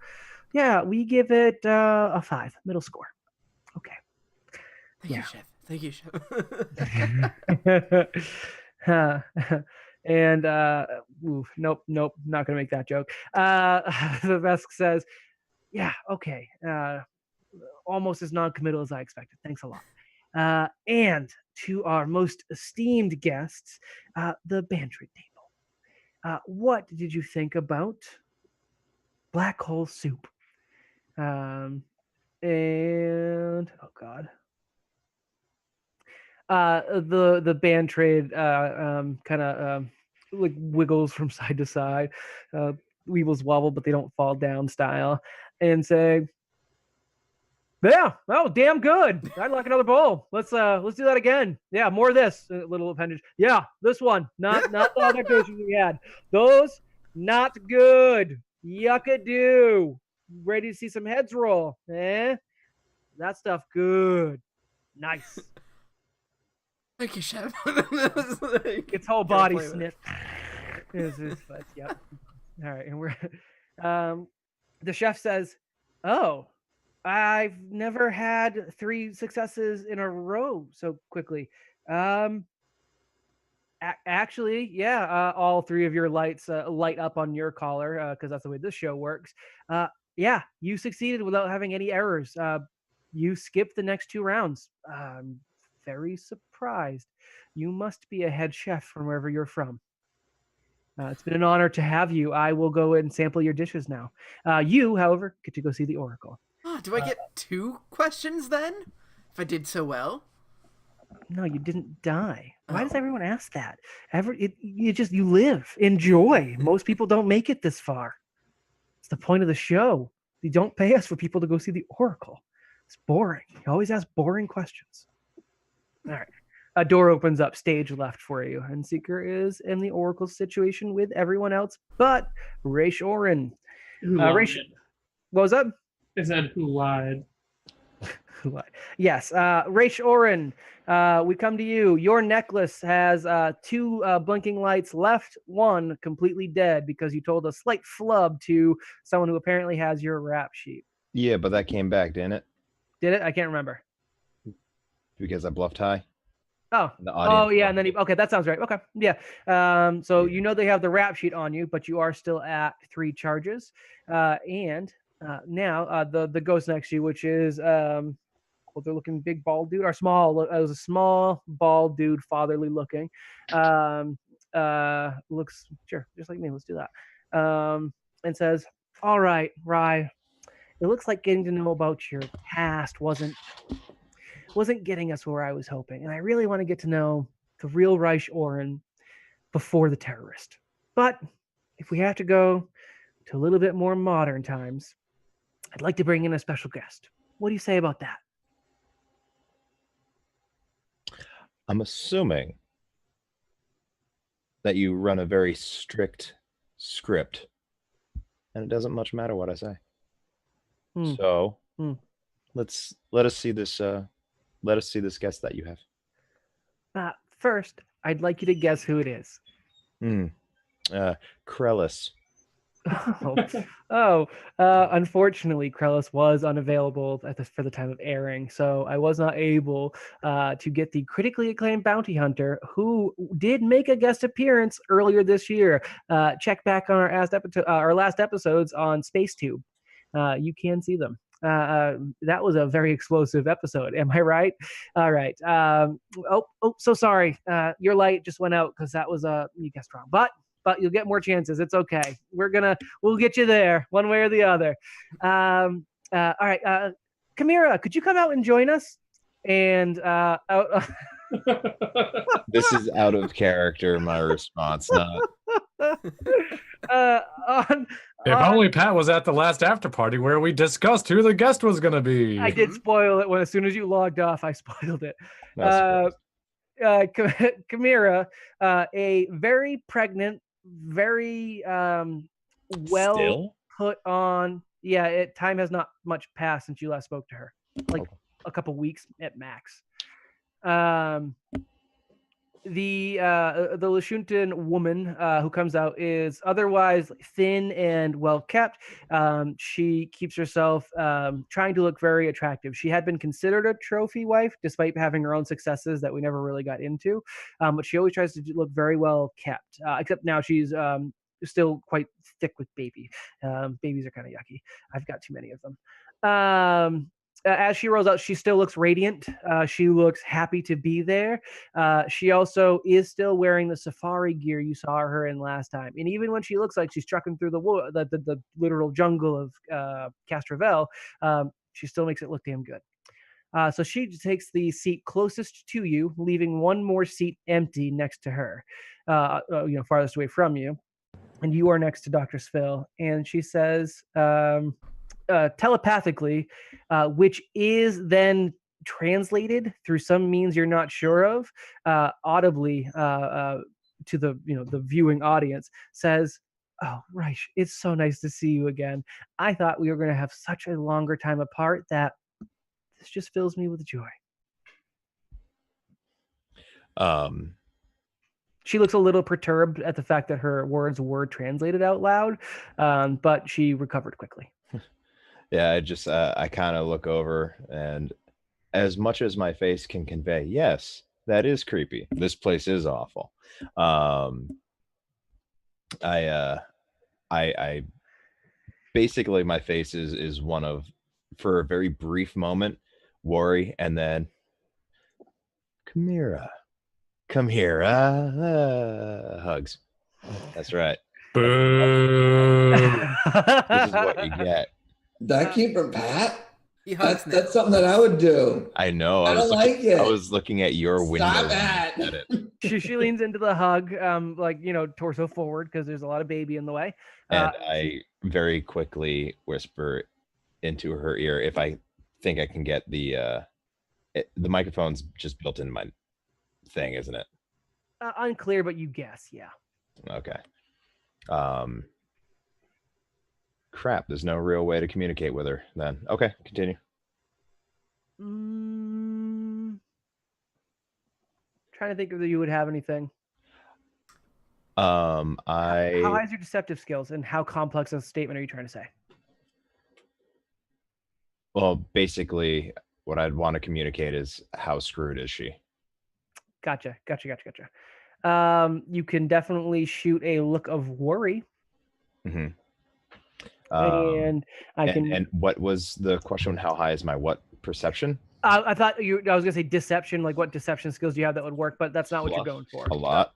we give it a 5, middle score." Okay. Thank you, chef. Thank you, chef. And nope, not gonna make that joke. The Vesk says, "Yeah, okay. Almost as non-committal as I expected. Thanks a lot." And to our most esteemed guests, the Bantry table. What did you think about black hole soup? And oh god, the band trade kind of like wiggles from side to side, weevils wobble but they don't fall down style, and say, "Yeah, oh, damn good. I'd like another bowl. Let's do that again. Yeah, more of this." Little appendage. "Yeah, this one. Not the other dishes we had. Those not good. Yuckadoo. Ready to see some heads roll? Eh? That stuff good. Nice." Thank you, chef. Its whole body sniff. Yep. All right, and we're the chef says, "Oh, I've never had 3 successes in a row so quickly. Actually, yeah, all 3 of your lights light up on your collar because that's the way this show works. Yeah, you succeeded without having any errors. You skipped the next 2 rounds. I'm very surprised. You must be a head chef from wherever you're from. It's been an honor to have you. I will go and sample your dishes now. You, however, get to go see the Oracle." Oh, do I get 2 questions then? If I did so well? No, you didn't die. Why does Oh. everyone ask that? You live. Enjoy. Most people don't make it this far. It's the point of the show. You don't pay us for people to go see the Oracle. It's boring. You always ask boring questions. All right. A door opens up stage left for you, and Seeker is in the Oracle situation with everyone else but Raish Orin. Who lied? Raish, what was that? I said who lied. Yes, Raish Orin, we come to you. Your necklace has 2 blinking lights left, 1 completely dead because you told a slight flub to someone who apparently has your rap sheet. Yeah, but that came back, didn't it? Did it? I can't remember. Because I bluffed high. Oh, The audience oh yeah, and loved then okay, that sounds right. Okay, yeah. So you know they have the rap sheet on you, but you are still at 3 charges. And now the ghost next to you, which is older looking big bald dude, or small. It was a small bald dude, fatherly looking. Looks sure just like me. Let's do that. And says, "All right, Rye. It looks like getting to know about your past wasn't getting us where I was hoping, and I really want to get to know the real Reich Oren before the terrorist. But if we have to go to a little bit more modern times, I'd like to bring in a special guest. What do you say about that?" I'm assuming that you run a very strict script, and it doesn't much matter what I say. So let us see this. Let us see this guest that you have. First, I'd like you to guess who it is. Krellis. Unfortunately, Krellis was unavailable for the time of airing, so I was not able to get the critically acclaimed bounty hunter who did make a guest appearance earlier this year. Check back on our last episodes on SpaceTube. You can see them. That was a very explosive episode. Am I right? All right. So sorry. Your light just went out because that was you guessed wrong. But you'll get more chances. It's okay. We'll get you there one way or the other. All right. Kamira, could you come out and join us? And This is out of character, my response. Not. If only Pat was at the last after party where we discussed who the guest was going to be. I did spoil it as soon as you logged off. I spoiled it. Kamira, a very pregnant, very well Still? put on. Yeah, time has not much passed since you last spoke to her, like a couple weeks at max. The Lashuntan woman who comes out is otherwise thin and well kept. She keeps herself trying to look very attractive. She had been considered a trophy wife despite having her own successes that we never really got into, but she always tries to look very well kept, except now she's still quite thick with baby. Babies are kind of yucky. I've got too many of them. as she rolls out, she still looks radiant. She looks happy to be there. She also is still wearing the safari gear you saw her in last time. And even when she looks like she's trucking through the literal jungle of Castrovel, she still makes it look damn good. So she takes the seat closest to you, leaving one more seat empty next to her, farthest away from you. And you are next to Dr. Svill. And she says, telepathically, which is then translated through some means you're not sure of, audibly to the viewing audience, says, "Oh, Reich, it's so nice to see you again. I thought we were going to have such a longer time apart that this just fills me with joy." She looks a little perturbed at the fact that her words were translated out loud, but she recovered quickly. Yeah, I kind of look over, and as much as my face can convey, yes, that is creepy. This place is awful. I basically, my face is one of, for a very brief moment, worry, and then Chimera, come here, hugs. That's right. Boo. This is what you get. That came from Pat? He hugs now. That's something that I would do. I know. I don't like it. I was looking at your window. Stop when you that. said it. She leans into the hug, torso forward, because there's a lot of baby in the way. And I very quickly whisper into her ear, if I think I can get the microphone's just built into my thing, isn't it? Unclear, but you guess, yeah. Okay. Crap, there's no real way to communicate with her then. Okay, continue. Trying to think if you would have anything. How high is your deceptive skills, and how complex a statement are you trying to say? Well, basically, what I'd want to communicate is, how screwed is she? Gotcha. You can definitely shoot a look of worry. Mm-hmm. And And what was the question? How high is my what perception? I thought I was gonna say deception, like what deception skills do you have that would work, but that's not what you're going for. A lot.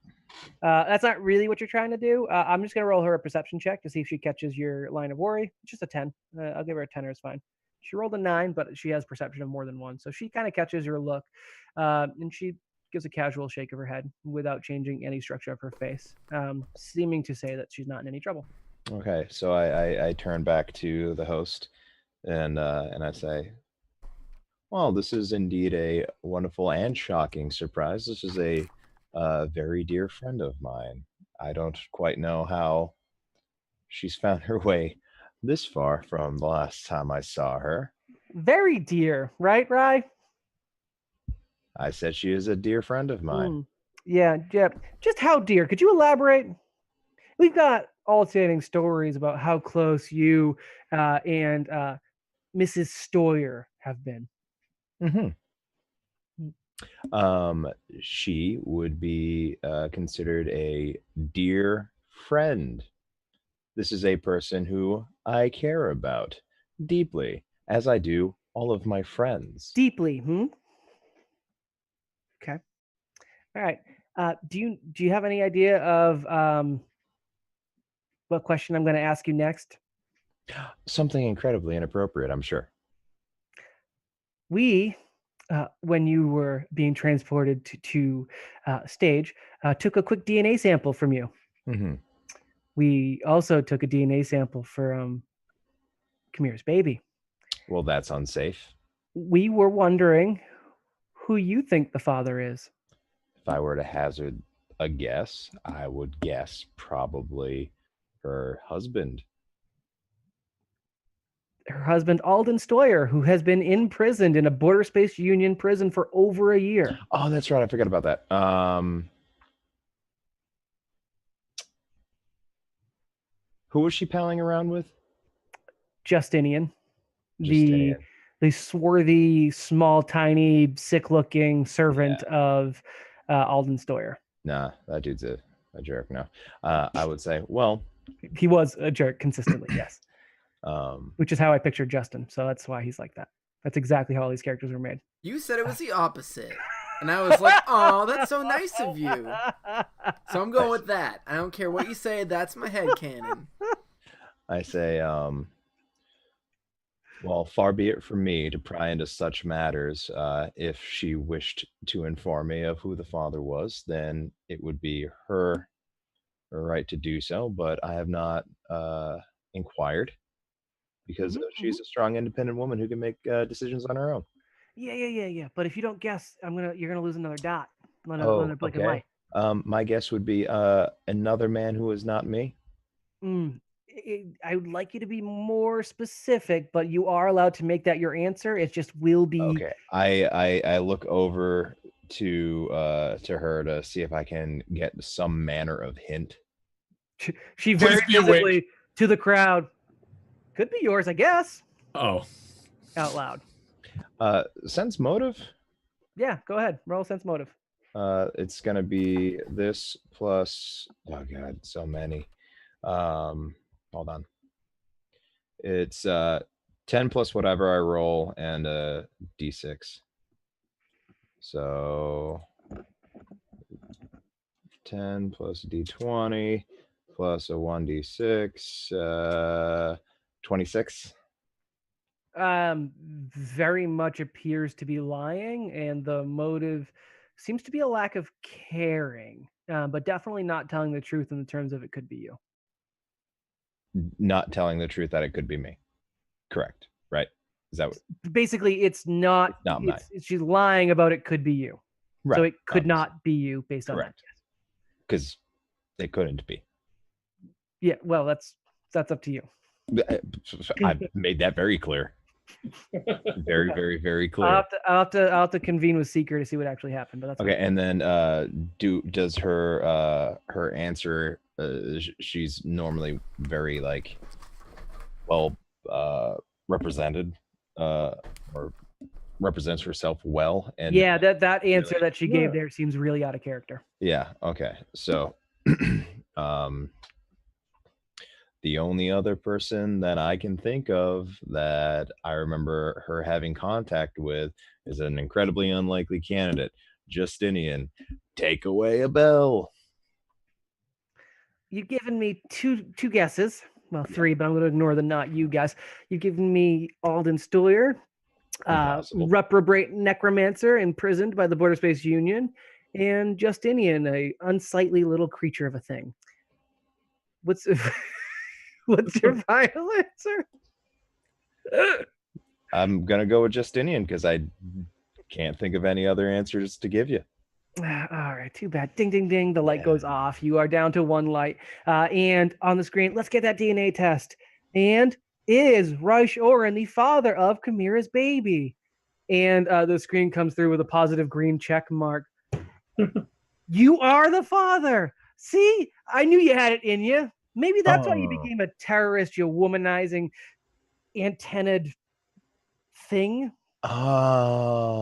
That's not really what you're trying to do. I'm just gonna roll her a perception check to see if she catches your line of worry. Just a 10. I'll give her a 10. It's fine. She rolled a 9, but she has perception of more than one, so she kind of catches your look, and she gives a casual shake of her head without changing any structure of her face, seeming to say that she's not in any trouble. Okay, so I turn back to the host, and I say, well, this is indeed a wonderful and shocking surprise. This is a very dear friend of mine. I don't quite know how she's found her way this far from the last time I saw her. Very dear, right, Rye? I said she is a dear friend of mine. Yeah. Just how dear? Could you elaborate? We've got alternating stories about how close you and Mrs. Stoyer have been. Mm-hmm. She would be considered a dear friend. This is a person who I care about deeply, as I do all of my friends. Deeply, Okay. All right. Do you have any idea of what question I'm going to ask you next? Something incredibly inappropriate, I'm sure. We, when you were being transported to stage, took a quick DNA sample from you. Mm-hmm. We also took a DNA sample from Kamira's baby. Well, that's unsafe. We were wondering who you think the father is. If I were to hazard a guess, I would guess probably her husband. Her husband, Alden Stoyer, who has been imprisoned in a Border Space Union prison for over a year. Oh, that's right. I forgot about that. Who was she palling around with? Justinian. The swarthy, small, tiny, sick-looking servant of Alden Stoyer. Nah, that dude's a jerk. No, I would say, well, he was a jerk consistently. Yes. Which is how I pictured Justin, so that's why he's like that. That's exactly how all these characters were made. You said it was the opposite. And I was like, oh, that's so nice of you. So I'm going with that. I don't care what you say. That's my headcanon. I say, well, far be it from me to pry into such matters. If she wished to inform me of who the father was, then it would be her right to do so. But I have not inquired because she's a strong, independent woman who can make decisions on her own. Yeah. But if you don't guess, you're gonna lose another dot. Okay. My guess would be another man who is not me. I would like you to be more specific, but you are allowed to make that your answer. It just will be okay. I look over to her to see if I can get some manner of hint. She very visibly to the crowd. Could be yours, I guess. Oh. Out loud. Sense motive? Yeah, go ahead. Roll sense motive. It's gonna be this plus, oh god, so many. Hold on. It's 10 plus whatever I roll and a d6. So 10 plus d20 plus a 1d6, 26. Very much appears to be lying, and the motive seems to be a lack of caring, but definitely not telling the truth in the terms of it could be you. Not telling the truth that it could be me. Correct, right? Is that what? Basically, it's not she's lying about it could be you. Right. So it could not be you based on that. Because it couldn't be. Yeah, well, that's up to you. I've made that very clear. Very, very, very clear. I'll have to convene with Seeker to see what actually happened. But that's okay. And then does her answer? She's normally very well represented, or represents herself well. And yeah, that answer that she gave there seems really out of character. Yeah. Okay. So, the only other person that I can think of that I remember her having contact with is an incredibly unlikely candidate, Justinian. Take away a bell. You've given me two guesses. Well, three, but I'm going to ignore the not you guys. You've given me Alden Steuer, reprobate necromancer imprisoned by the Border Space Union, and Justinian, a unsightly little creature of a thing. What's your final answer? I'm gonna go with Justinian because I can't think of any other answers to give you. All right, too bad. Ding, ding, ding. The light goes off. You are down to one light. And on the screen, let's get that DNA test. And is Reich Oren the father of Chimera's baby? And the screen comes through with a positive green check mark. You are the father. See, I knew you had it in you. Maybe that's why you became a terrorist, you womanizing, antennaed thing. Oh,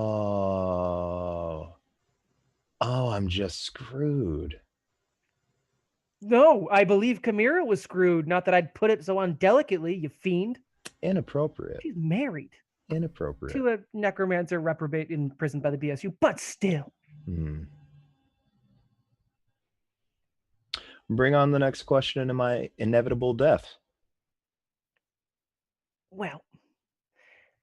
I'm just screwed. No, I believe Chimera was screwed. Not that I'd put it so undelicately, you fiend. Inappropriate. She's married. Inappropriate. To a necromancer reprobate imprisoned by the BSU, but still. Bring on the next question into my inevitable death. Well,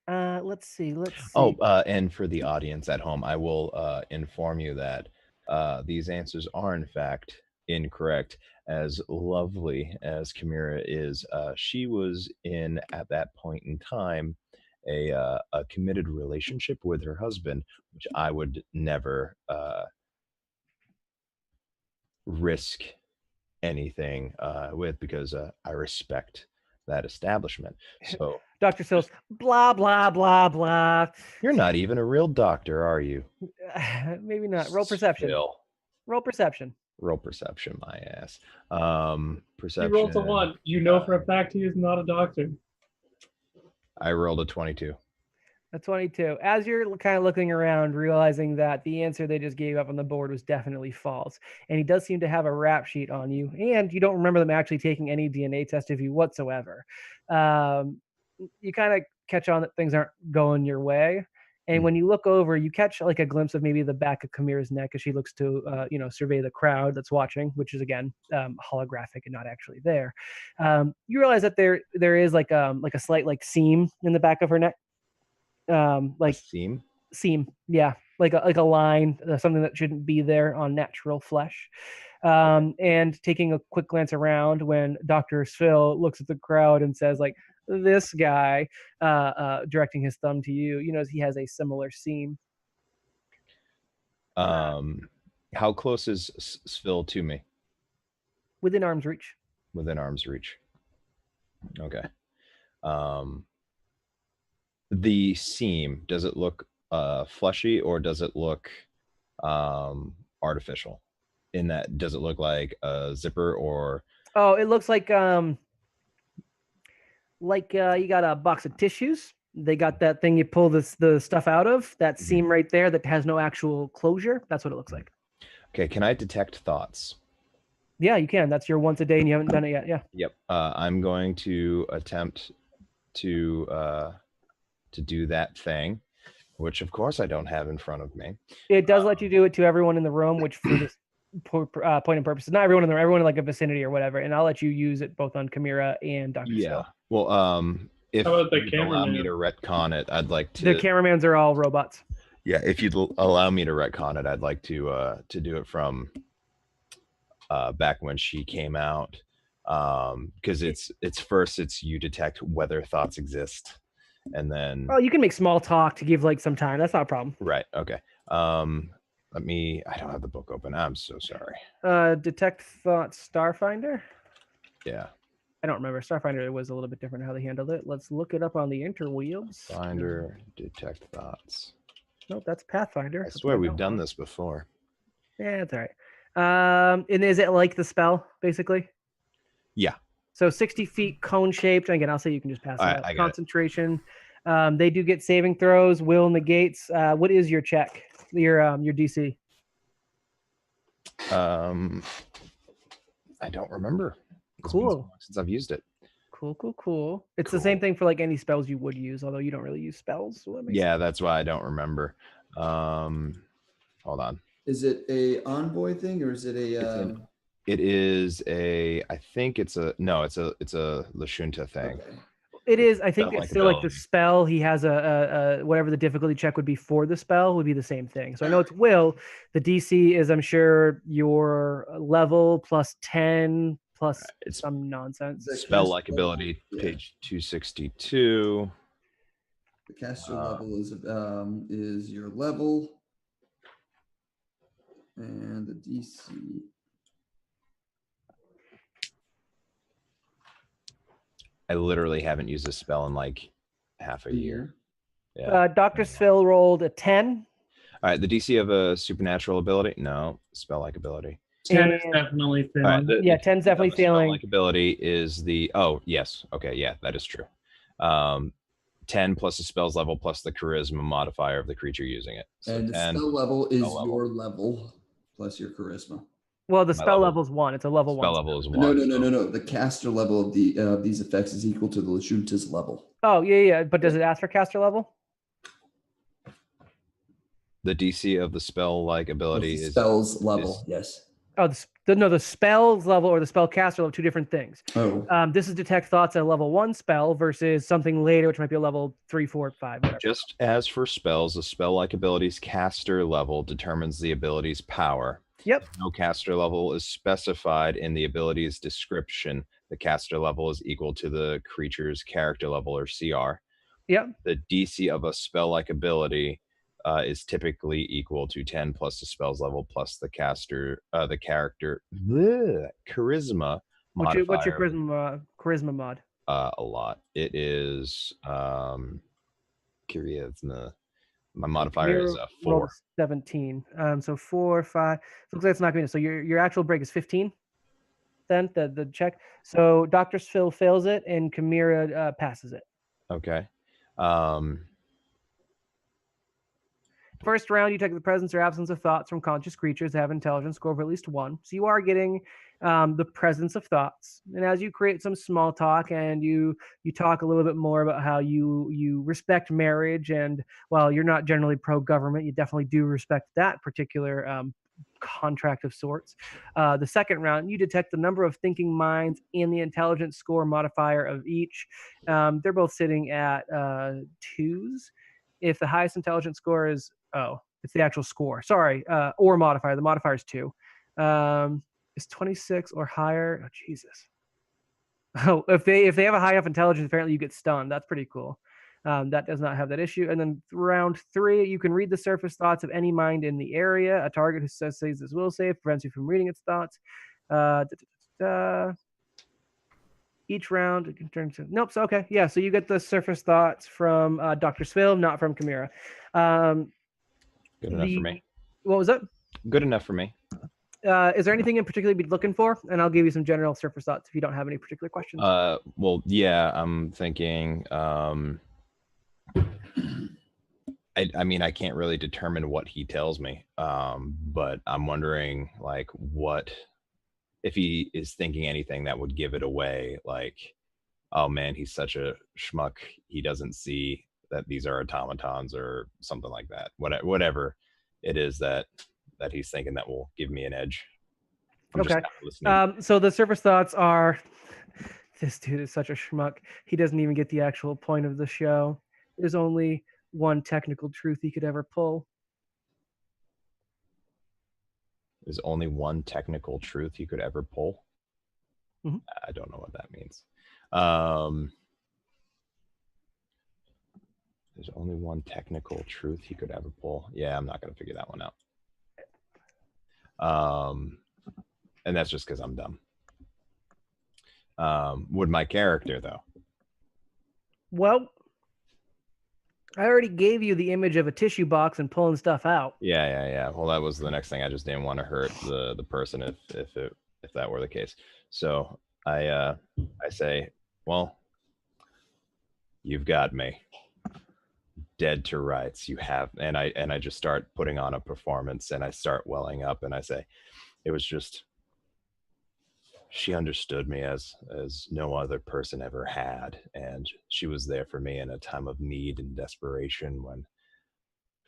let's see. And for the audience at home, I will inform you that these answers are in fact incorrect. As lovely as Chimera is, she was in, at that point in time, a committed relationship with her husband, which I would never risk anything with, because I respect that establishment. So Dr. Sills, blah blah blah blah. You're not even a real doctor, are you? Maybe not. Roll perception. Roll perception. Roll perception, my ass. Perception. He rolled a 1. You know for a fact he is not a doctor. I rolled a 22. A 22. As you're kind of looking around, realizing that the answer they just gave up on the board was definitely false, and he does seem to have a rap sheet on you, and you don't remember them actually taking any DNA test of you whatsoever. You kind of catch on that things aren't going your way. And when you look over, you catch like a glimpse of maybe the back of Kamira's neck as she looks to, survey the crowd that's watching, which is again holographic and not actually there. You realize that there is like a slight like seam in the back of her neck, like a seam, yeah, like a line, something that shouldn't be there on natural flesh. And taking a quick glance around when Dr. Phil looks at the crowd and says, like, this guy, directing his thumb to you, he has a similar seam. How close is Svil to me? Within arm's reach. Within arm's reach. Okay. The seam, does it look fleshy or does it look artificial? In that, does it look like a zipper or? Oh, it looks like you got a box of tissues. They got that thing you pull the stuff out of, that seam right there that has no actual closure. That's what it looks like. Okay, can I detect thoughts? Yeah, you can. That's your once a day and you haven't done it yet. Yeah. Yep. I'm going to attempt to do that thing, which of course I don't have in front of me. It does let you do it to everyone in the room, which for this point and purposes, not everyone in the room, everyone in like a vicinity or whatever. And I'll let you use it both on Kamira and Dr. Yeah. Still. Well, if How about the you'd allow me cameraman? to retcon it, I'd like to. The cameramans are all robots. Yeah, if you'd allow me to retcon it, I'd like to do it from back when she came out, because it's first it's you detect whether thoughts exist, and then You can make small talk to give like some time. That's not a problem. right. Okay. Let me. I don't have the book open. I'm so sorry. Detect thoughts, Starfinder. Yeah. I don't remember. Starfinder was a little bit different how they handled it. Let's look it up on the interwebs. Finder, detect thoughts. Nope, that's Pathfinder. I swear we've done this before. Yeah, that's all right. And is it like the spell, basically? Yeah. So 60 feet cone shaped. Again, I'll say you can just pass it up. I got Concentration. They do get saving throws. Will negates. What is your check? Your DC? I don't remember. It's been so Cool. long since I've used it. Cool. It's the same thing for like any spells you would use, although you don't really use spells. So Yeah, that's why I don't remember. Hold on. Is it a envoy thing or is it a? It is a. I think it's a. No, it's a Lashunta thing. Okay. It is. I think Spell it's still like the ability. spell. He has a whatever the difficulty check would be for the spell would be the same thing. So I know it's will. The DC is, I'm sure, your level plus 10 plus It's some nonsense. spell like ability, Yeah. page 262. The caster level is your level, and the DC. I literally haven't used this spell in like half a year. Yeah. Dr. Phil rolled a 10. All right, the DC of a supernatural ability? No, spell like ability. 10 is And- definitely All right, failing. Yeah, 10's definitely failing. Like ability is the yes. Okay, yeah, that is true. 10 plus the spell's level plus the charisma modifier of the creature using it. So And the 10, spell level is spell level. your level plus your charisma. Well, the My spell level. level is 1. It's a level 1. spell level is 1. No. The caster level of these effects is equal to the Lashunta's level. Oh, yeah. But does it ask for caster level? The DC of the spell like ability The is spell's level, yes. Oh, the spell's level or the spell caster level, two different things. Oh, This is detect thoughts at a level 1 spell versus something later, which might be a level 3, 4, 5, whatever. just as for spells, the spell like ability's caster level determines the ability's power. Yep. If no caster level is specified in the ability's description. The caster level is equal to the creature's character level or CR. Yep. The DC of a spell like ability is typically equal to 10 plus the spell's level plus the character charisma modifier. What's your charisma mod? A lot. It is charisma. My modifier is 4. 17. So 4, 5. Looks like it's not going to. So your actual break is 15. Then the check. So Dr. Phil fails it and Kamira passes it. Okay. First round, you take the presence or absence of thoughts from conscious creatures that have intelligence score of at least 1. So you are getting the presence of thoughts. And as you create some small talk and you talk a little bit more about how you respect marriage, and while you're not generally pro-government, you definitely do respect that particular contract of sorts. The second round, you detect the number of thinking minds and the intelligence score modifier of each. They're both sitting at 2s. If the highest intelligence score is, it's the actual score. Sorry, or modifier. The modifier is 2. Is 26 or higher. Oh, Jesus. Oh, if they have a high enough intelligence, apparently you get stunned. That's pretty cool. That does not have that issue. And then round 3, you can read the surface thoughts of any mind in the area. A target who says this will save prevents you from reading its thoughts. Each round it can turn to nope. So okay, yeah. So you get the surface thoughts from Dr. Swill, not from Chimera. Good enough for me. What was it? Good enough for me. Is there anything in particular you'd be looking for? And I'll give you some general surface thoughts if you don't have any particular questions. Well, yeah, I'm thinking. I mean, I can't really determine what he tells me, but I'm wondering, like, what if he is thinking anything that would give it away, like, oh man, he's such a schmuck, he doesn't see that these are automatons or something like that. Whatever it is that he's thinking that will give me an edge. I'm okay. So the surface thoughts are, this dude is such a schmuck. He doesn't even get the actual point of the show. There's only one technical truth he could ever pull. There's only one technical truth he could ever pull. Mm-hmm. I don't know what that means. There's only one technical truth he could ever pull. Yeah, I'm not going to figure that one out. And that's just because I'm dumb. Would my character, though? Well, I already gave you the image of a tissue box and pulling stuff out. Yeah. Well, that was the next thing. I just didn't want to hurt the person if that were the case. So I say, well, you've got me dead to rights. You have, and I just start putting on a performance, and I start welling up, and I say, it was just, she understood me as no other person ever had, and she was there for me in a time of need and desperation when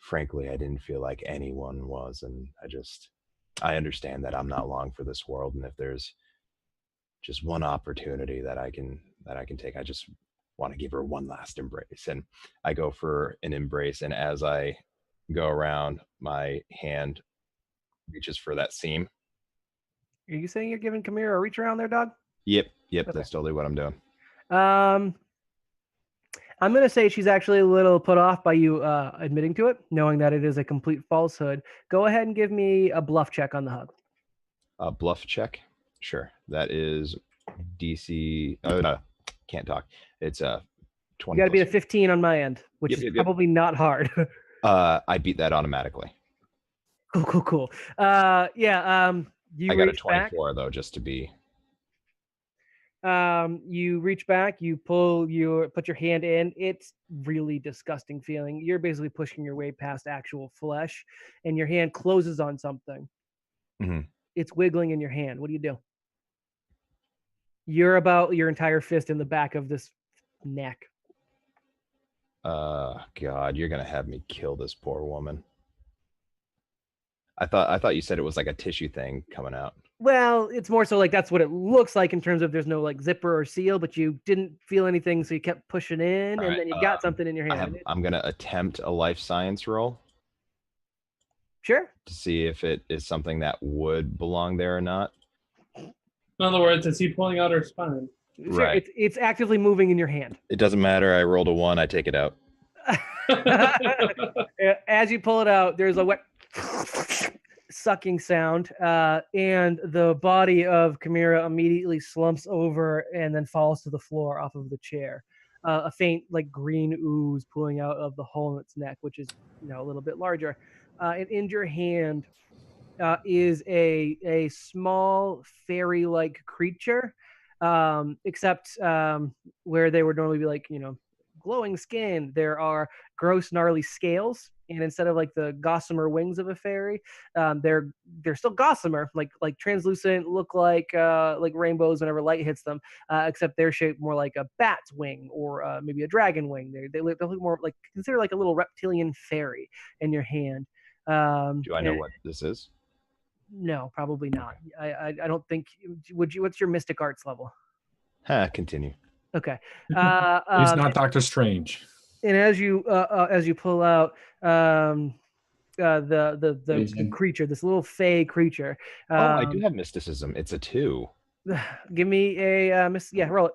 frankly I didn't feel like anyone was. And I understand that I'm not long for this world, and if there's just one opportunity that I can take, I just want to give her one last embrace. And I go for an embrace, and as I go around, my hand reaches for that seam. Are you saying you're giving Chimera a reach around there, dog? Yep. Okay. That's totally what I'm doing. I'm going to say she's actually a little put off by you admitting to it, knowing that it is a complete falsehood. Go ahead and give me a bluff check on the hug. A bluff check? Sure. That is DC. Oh, no. Can't talk. It's a 20. You got to beat a 15 on my end, which is probably not hard. I beat that automatically. Cool. I got a 24 back, though, just to be. You reach back, you put your hand in. It's really disgusting feeling. You're basically pushing your way past actual flesh, and your hand closes on something. Mm-hmm. It's wiggling in your hand. What do you do? You're about your entire fist in the back of this neck. God, you're gonna have me kill this poor woman. I thought you said it was like a tissue thing coming out. Well, it's more so like that's what it looks like in terms of there's no like zipper or seal, but you didn't feel anything, so you kept pushing in, and then you got something in your hand. I'm gonna attempt a life science roll. Sure. To see if it is something that would belong there or not. In other words, is he pulling out her spine? Sure, right. It's actively moving in your hand. It doesn't matter. I rolled a 1. I take it out. As you pull it out, there's a wet sucking sound, and the body of Chimera immediately slumps over and then falls to the floor off of the chair. A faint, like, green ooze pulling out of the hole in its neck, which is, a little bit larger. And in your hand is a small fairy-like creature, except where they would normally be like, glowing skin, there are gross, gnarly scales and instead of like the gossamer wings of a fairy, they're still gossamer, like translucent, look like rainbows whenever light hits them, except they're shaped more like a bat's wing or maybe a dragon wing. They look more like, consider like a little reptilian fairy in your hand. Do I know what this is? No, probably not. I don't think. Would you? What's your mystic arts level? Continue. Okay. He's not Doctor Strange. And as you pull out the creature, this little fey creature. I do have mysticism. It's a 2. Give me a roll it.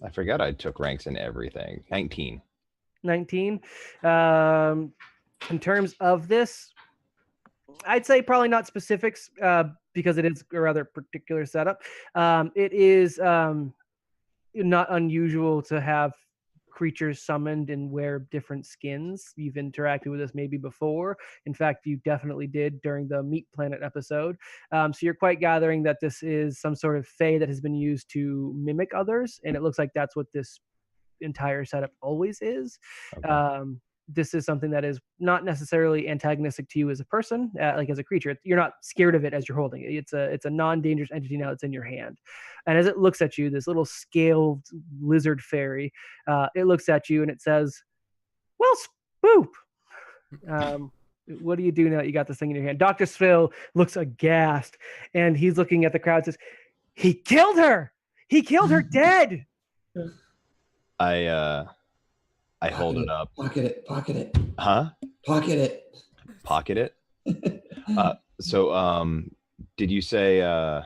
I forgot I took ranks in everything. 19. 19. In terms of this, I'd say probably not specifics because it is a rather particular setup. It is not unusual to have creatures summoned and wear different skins. You've interacted with this maybe before. In fact, you definitely did during the Meat Planet episode. So you're quite gathering that this is some sort of fae that has been used to mimic others, and it looks like that's what this entire setup always is. Okay. This is something that is not necessarily antagonistic to you as a person, like as a creature. You're not scared of it as you're holding it. It's a non-dangerous entity now that's in your hand. And as it looks at you, this little scaled lizard fairy, it looks at you and it says, "Well, spoop." What do you do now that you got this thing in your hand? Dr. Phil looks aghast, and he's looking at the crowd and says, "He killed her! He killed her dead!" I hold it up. Pocket it. Huh? Pocket it. Pocket it? So did you say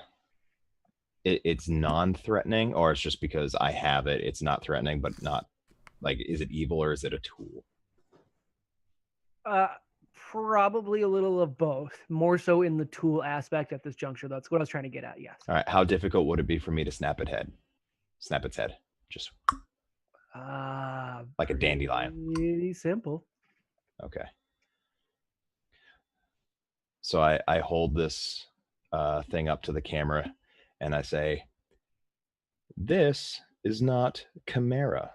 it's non-threatening, or it's just because I have it, it's not threatening, but not like, is it evil or is it a tool? Probably a little of both. More so in the tool aspect at this juncture. That's what I was trying to get at. Yes. All right. How difficult would it be for me to snap its head? Just like a dandelion. Pretty simple. Okay. So I hold this thing up to the camera and I say, "This is not Chimera.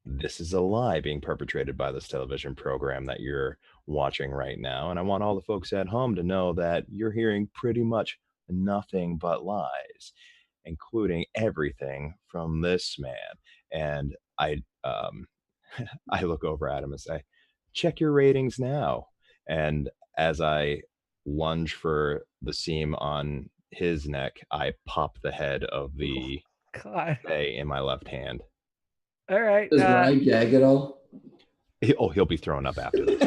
This is a lie being perpetrated by this television program that you're watching right now. And I want all the folks at home to know that you're hearing pretty much nothing but lies, including everything from this man." And I I look over at him and say, "Check your ratings now." And as I lunge for the seam on his neck, I pop the head of the fae in my left hand. All right. Does Ryan gag at all? He'll be thrown up after this.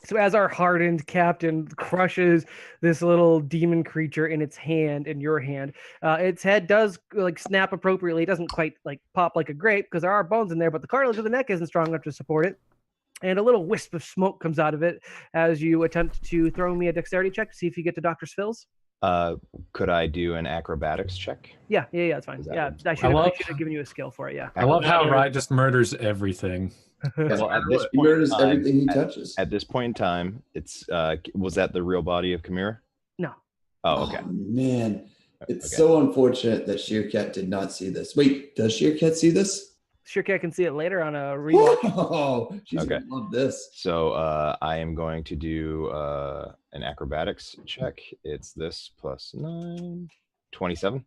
So as our hardened captain crushes this little demon creature in its hand, in your hand, its head does like snap appropriately. It doesn't quite like pop like a grape because there are bones in there, but the cartilage of the neck isn't strong enough to support it. And a little wisp of smoke comes out of it as you attempt to throw me a dexterity check to see if you get to Dr. Phil's. Could I do an acrobatics check? Yeah, that's fine. Yeah, I should have given you a skill for it. Yeah. I love how Rye just murders everything. Well, he murders everything he touches. At this point in time, it's was that the real body of Chimera? No. Oh, okay. Oh, man, it's so unfortunate that Sheercat did not see this. Wait, does Sheercat see this? Sheercat can see it later on a rewatch. Oh, she's gonna love this. So I am going to do an acrobatics check. It's this plus 9, 27.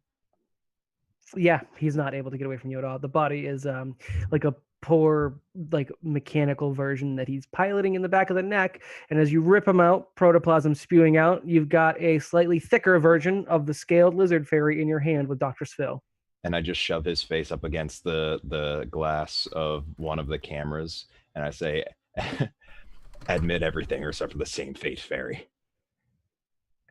Yeah, he's not able to get away from you at all. The body is like a poor, like mechanical version that he's piloting in the back of the neck. And as you rip him out, protoplasm spewing out, you've got a slightly thicker version of the scaled lizard fairy in your hand with Dr. Phil. And I just shove his face up against the glass of one of the cameras, and I say, "Admit everything or suffer the same fate, fairy."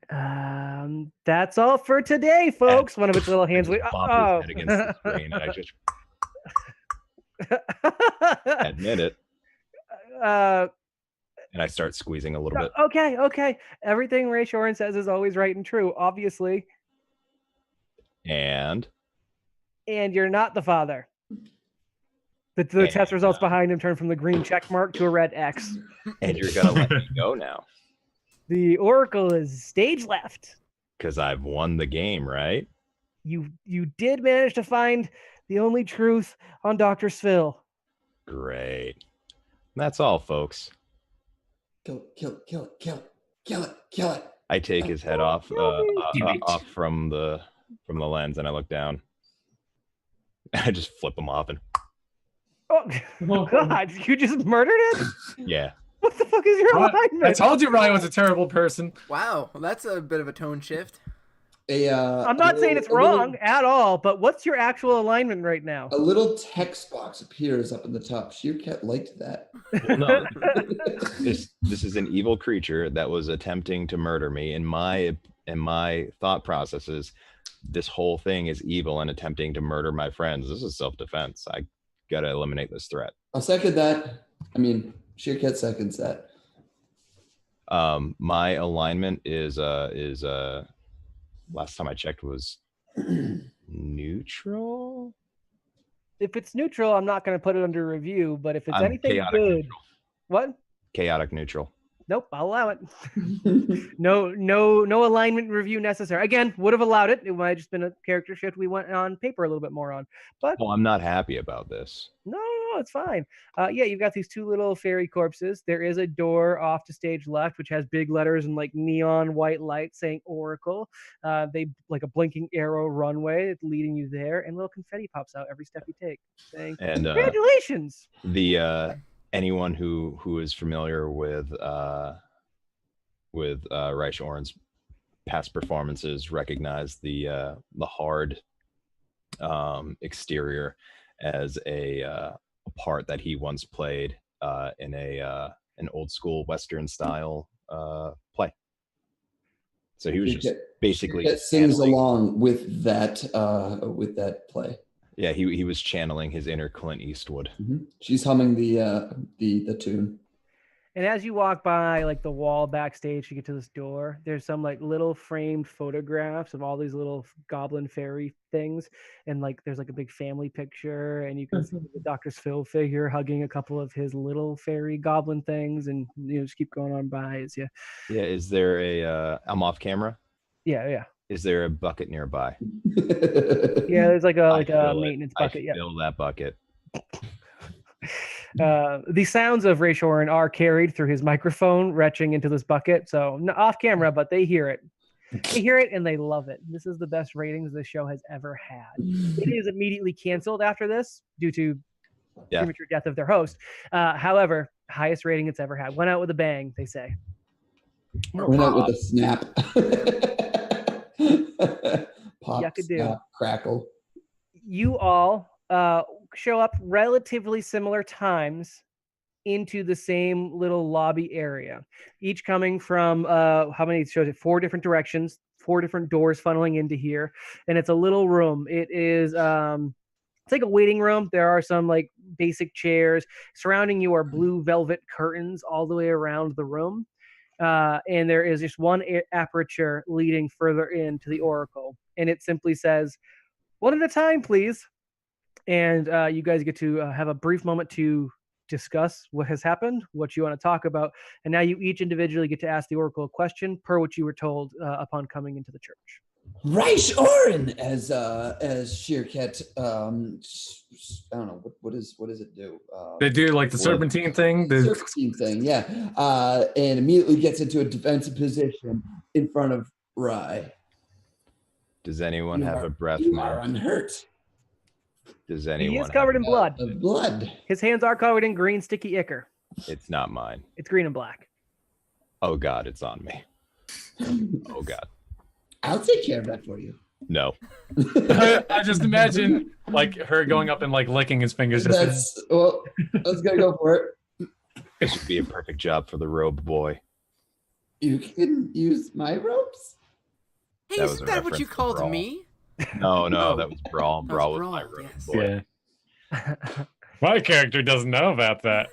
That's all for today, folks. One of its little hands. His head against the screen, and I just admit it. And I start squeezing a little bit. Okay. Everything Ray Shorin says is always right and true, obviously. And you're not the father. The test results behind him turn from the green check mark to a red X. And you're gonna let me go now. The Oracle is stage left. Because I've won the game, right? You did manage to find the only truth on Dr. Phil. Great. That's all, folks. Kill it, kill it, kill it, kill it, kill it, kill it. I take his head off from the lens, and I look down. I just flip him off, and Oh God! You just murdered it? yeah. What the fuck is your alignment? I told you Ryan was a terrible person. Wow, well, that's a bit of a tone shift. I'm not saying it's wrong at all, but what's your actual alignment right now? A little text box appears up in the top. Sheercat liked that. Well, no, this is an evil creature that was attempting to murder me. In my thought processes, this whole thing is evil and attempting to murder my friends. This is self-defense. I gotta eliminate this threat. I'll second that. I mean, Sheercat seconds that. My alignment is last time I checked was neutral. If it's neutral, I'm not going to put it under review. But if it's I'm anything chaotic good, neutral. what? Chaotic neutral. Nope, I'll allow it. No alignment review necessary. Again, would have allowed it. It might have just been a character shift we went on paper a little bit more on. But Well, I'm not happy about this. no, it's fine. Yeah, you've got these two little fairy corpses. There is a door off to stage left, which has big letters and like neon white light saying Oracle. They like a blinking arrow runway leading you there, and little confetti pops out every step you take, saying And congratulations. Anyone who is familiar with Reich Oren's past performances recognize the hard exterior as a part that he once played in an old school Western style play. So he was just basically sings along with that play. Yeah, he was channeling his inner Clint Eastwood. Mm-hmm. She's humming the tune. And as you walk by like the wall backstage to get to this door, there's some like little framed photographs of all these little goblin fairy things. And like there's like a big family picture, and you can see the Dr. Phil figure hugging a couple of his little fairy goblin things, and just keep going on by as you. Yeah, is there I'm off camera? Yeah. Is there a bucket nearby? Yeah, there's like a maintenance bucket. I fill that bucket. The sounds of Ray Shoren are carried through his microphone, retching into this bucket. So off camera, but they hear it. They hear it and they love it. This is the best ratings this show has ever had. It is immediately canceled after this due to premature death of their host. However, highest rating it's ever had. Went out with a bang, they say. Went out with a snap. Pop, snap, crackle. You all show up relatively similar times into the same little lobby area, each coming from how many shows it? 4 different directions, 4 different doors funneling into here, and it's a little room. It is it's like a waiting room. There are some like basic chairs surrounding you are blue velvet curtains all the way around the room, and there is just one aperture leading further into the oracle, and it simply says, "One at a time, please." And you guys get to have a brief moment to discuss what has happened, what you want to talk about, and now you each individually get to ask the oracle a question per what you were told upon coming into the church. Reich Oren, as Sheercat, I don't know what does it do? They do like the serpentine thing. Serpentine thing, yeah. And immediately gets into a defensive position in front of Rye. Does anyone have a breath? You are unhurt. Does anyone? He is covered in blood. Blood. His hands are covered in green sticky ichor. It's not mine. It's green and black. Oh God, it's on me. Oh God. I'll take care of that for you. No. I just imagine like her going up and like licking his fingers. Well, let's go for it. It should be a perfect job for the robe boy. You can use my ropes. Hey, isn't that what you called me? No, that was Brawl. Brawl was my robe boy. Yeah. My character doesn't know about that.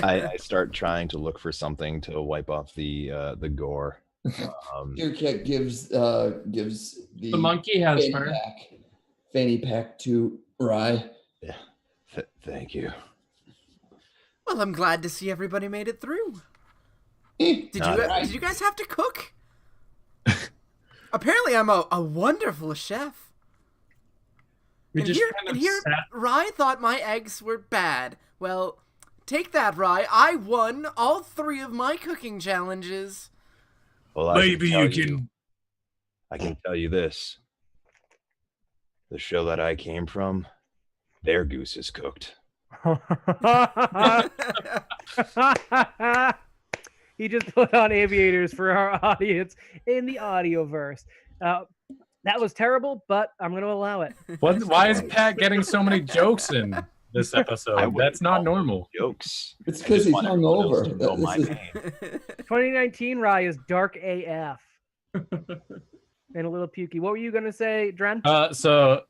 I start trying to look for something to wipe off the gore. Sheercat gives the monkey has fur. Fanny pack to Rye. Yeah, thank you. Well, I'm glad to see everybody made it through. Did you guys have to cook? Apparently, I'm a wonderful chef. We and here, Rye thought my eggs were bad. Well, Take that, Rye. I won all 3 of my cooking challenges. Well, Maybe you can. I can tell you this. The show that I came from, their goose is cooked. He just put on aviators for our audience in the audioverse. That was terrible, but I'm going to allow it. Why is Pat getting so many jokes in this episode? That's not normal. Jokes. It's because he's hungover. 2019 Rye is dark AF. And a little pukey. What were you going to say, Dren? So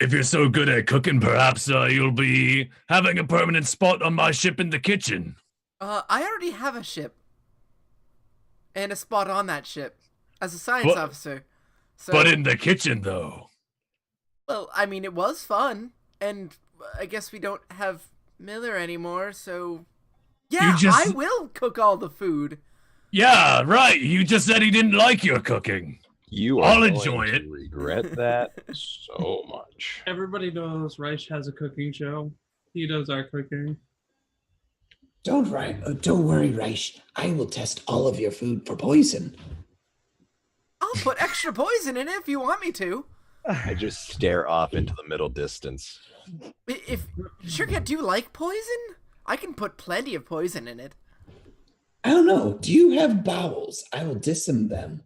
if you're so good at cooking, perhaps you'll be having a permanent spot on my ship in the kitchen. I already have a ship. And a spot on that ship. As a science officer. So, but in the kitchen, though. Well, I mean, it was fun. And I guess we don't have Miller anymore, so... Yeah, I will cook all the food. Yeah, right. You just said he didn't like your cooking. I'll enjoy it. Regret that so much. Everybody knows Reich has a cooking show. He does our cooking. Don't worry, Reich. I will test all of your food for poison. I'll put extra poison in it if you want me to. I just stare off into the middle distance. Surecat, do you like poison? I can put plenty of poison in it. I don't know. Do you have bowels? I will disem them.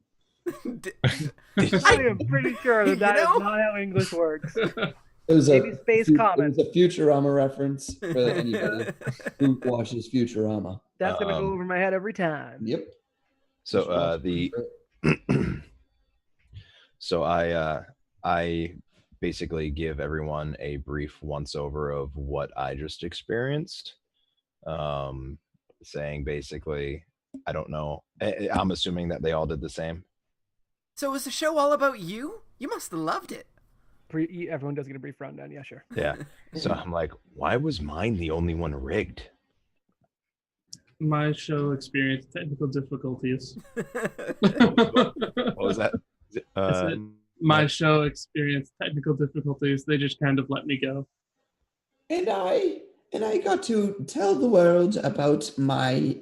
I am pretty sure that is not how English works. It was Maybe space comment. It was a Futurama reference for anybody who watches Futurama. That's going to go over my head every time. Yep. So so I basically give everyone a brief once over of what I just experienced. Saying basically, I don't know. I'm assuming that they all did the same. So was the show all about you? You must have loved it. Everyone does get a brief rundown. Yeah, sure. Yeah. So I'm like, why was mine the only one rigged? My show experienced technical difficulties. What was that? My show experienced technical difficulties. They just kind of let me go. And I got to tell the world about my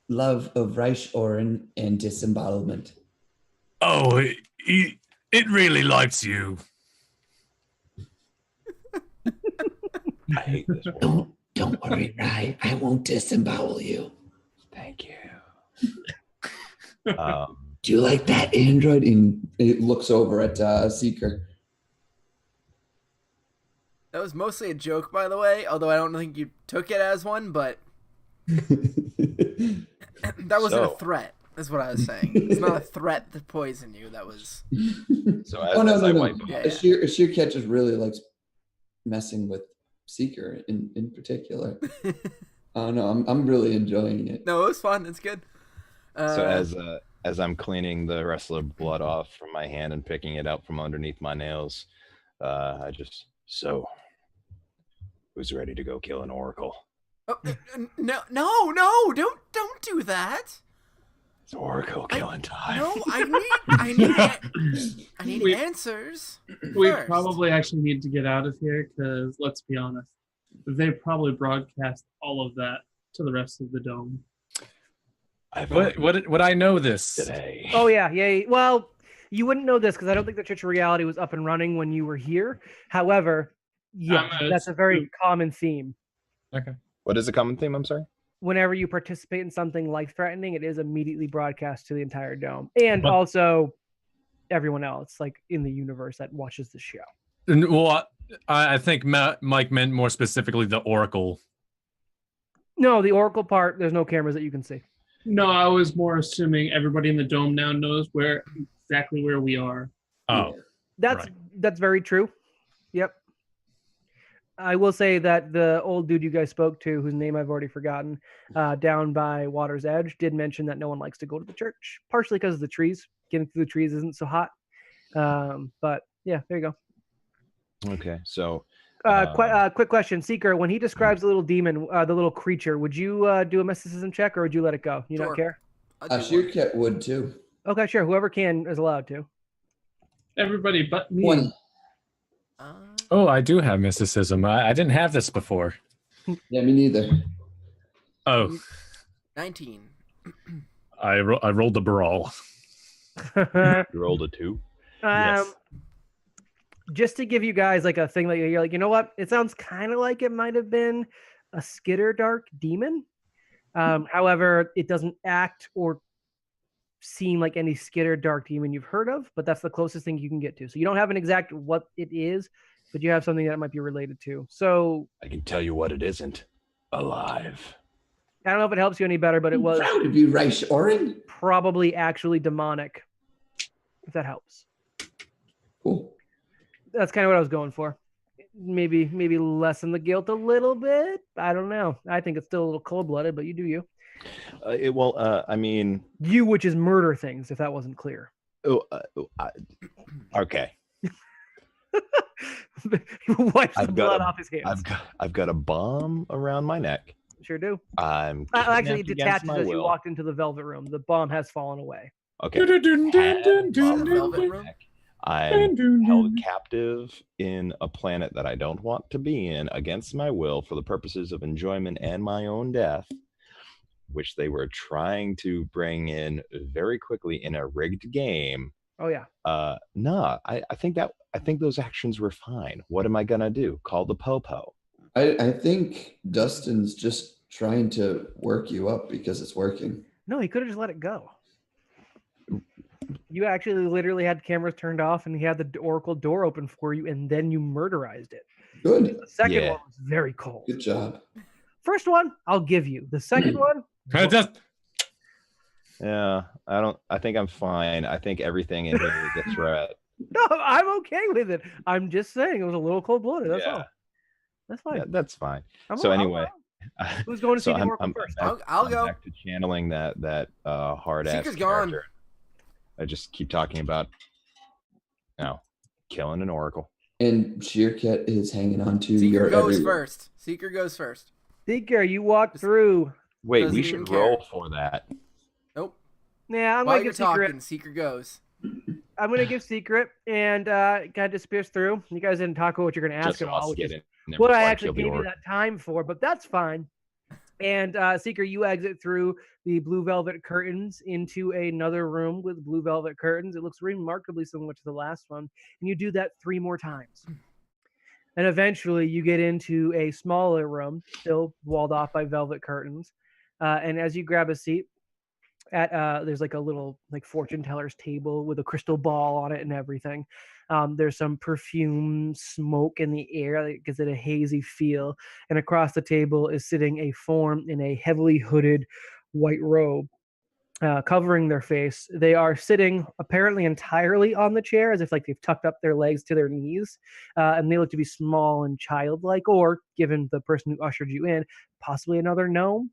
love of Reich Oren and disembowelment. Oh, it really likes you. I hate this one. Don't worry, Rye. I won't disembowel you. Thank you. Do you like that android? And it looks over at Seeker. That was mostly a joke, by the way, although I don't think you took it as one, but that wasn't a threat, is what I was saying. It's not a threat to poison you. That was... So as I wipe them up. Sheercat just really likes messing with Seeker in particular. Oh no, I'm really enjoying it. No, it was fun. It's good. So as I'm cleaning the rest of the blood off from my hand and picking it out from underneath my nails, I just who's ready to go kill an oracle? Oh, no! Don't do that. It's oracle killing time. No, I need answers. We first. probably actually need to get out of here because let's be honest, they probably broadcast all of that to the rest of the dome. Would I know this today? Oh yeah. Well, you wouldn't know this because I don't think the Church of Reality was up and running when you were here. However, yeah, that's a very common theme. Okay. What is a common theme? I'm sorry. Whenever you participate in something life-threatening, it is immediately broadcast to the entire dome, and also everyone else, like in the universe that watches the show. Well, I think Mike meant more specifically the Oracle. No, the Oracle part. There's no cameras that you can see. No, I was more assuming everybody in the dome now knows exactly where we are. Oh, that's very true. Yep. I will say that the old dude you guys spoke to, whose name I've already forgotten, down by Water's Edge, did mention that no one likes to go to the church, partially because of the trees. Getting through the trees isn't so hot. But yeah, there you go. Okay, so quick question, Seeker. When he describes the little demon, the little creature, would you do a mysticism check, or would you let it go? You don't care? Sheercat would too. Okay, sure. Whoever can is allowed to. Everybody but me. 20. Oh, I do have mysticism. I didn't have this before. Yeah, me neither. Oh, 19. I rolled a brawl. You rolled a 2. Yes. Just to give you guys like a thing that you're like, you know what? It sounds kind of like it might have been a skitter dark demon. However, it doesn't act or seem like any skitter dark demon you've heard of, but that's the closest thing you can get to. So you don't have an exact what it is, but you have something that it might be related to. So I can tell you what it isn't. Alive. I don't know if it helps you any better, but it was Proud of you, Rice Orin. probably actually demonic. If that helps. Cool. That's kind of what I was going for. Maybe lessen the guilt a little bit. I don't know. I think it's still a little cold-blooded, but you do you. I mean, You, which is murder things, if that wasn't clear. Okay. Wipes the blood off his hands. I've got a bomb around my neck. Sure do. I'm Actually, it kidnapped against detaches my as you will. walked into the velvet room. The bomb has fallen away. Okay. Velvet room? I'm held captive in a planet that I don't want to be in against my will for the purposes of enjoyment and my own death, which they were trying to bring in very quickly in a rigged game. Oh yeah. I think those actions were fine. What am I gonna do? Call the popo? I think Dustin's just trying to work you up because it's working. No, he could have just let it go. You actually literally had cameras turned off and he had the Oracle door open for you, and then you murderized it. Good. The second Yeah. one was very cold. Good job. First one, I'll give you. The second one, Yeah, I think I'm fine. I think everything in here is a threat. no, I'm okay with it. I'm just saying it was a little cold-blooded. That's all. That's fine. Yeah, that's fine. I'm So all- anyway, who's going to see so the Oracle first? I'll go. back to channeling that hard ass Seeker's character. gone. I just keep talking about killing an Oracle. And Sheerkat is hanging on to Seeker your goes every- first. Seeker goes first. Seeker, you walk through. Wait, Doesn't we even should care. roll for that. Nope. Yeah, I'm While gonna you're give Secret. talking, Seeker goes. I'm gonna give Secret, and kind of disappears through. You guys didn't talk about what you're gonna ask Just so at all, I'll which get is in what I before actually kill the gave you Oracle. that time for, but that's fine. And Seeker, you exit through the blue velvet curtains into another room with blue velvet curtains. It looks remarkably similar to the last one, and you do that 3 more times. And eventually, you get into a smaller room, still walled off by velvet curtains. And as you grab a seat, there's like a little like fortune teller's table with a crystal ball on it and everything. There's some perfume smoke in the air that gives it a hazy feel, and across the table is sitting a form in a heavily hooded white robe, covering their face. They are sitting apparently entirely on the chair, as if like they've tucked up their legs to their knees, and they look to be small and childlike, or given the person who ushered you in, possibly another gnome.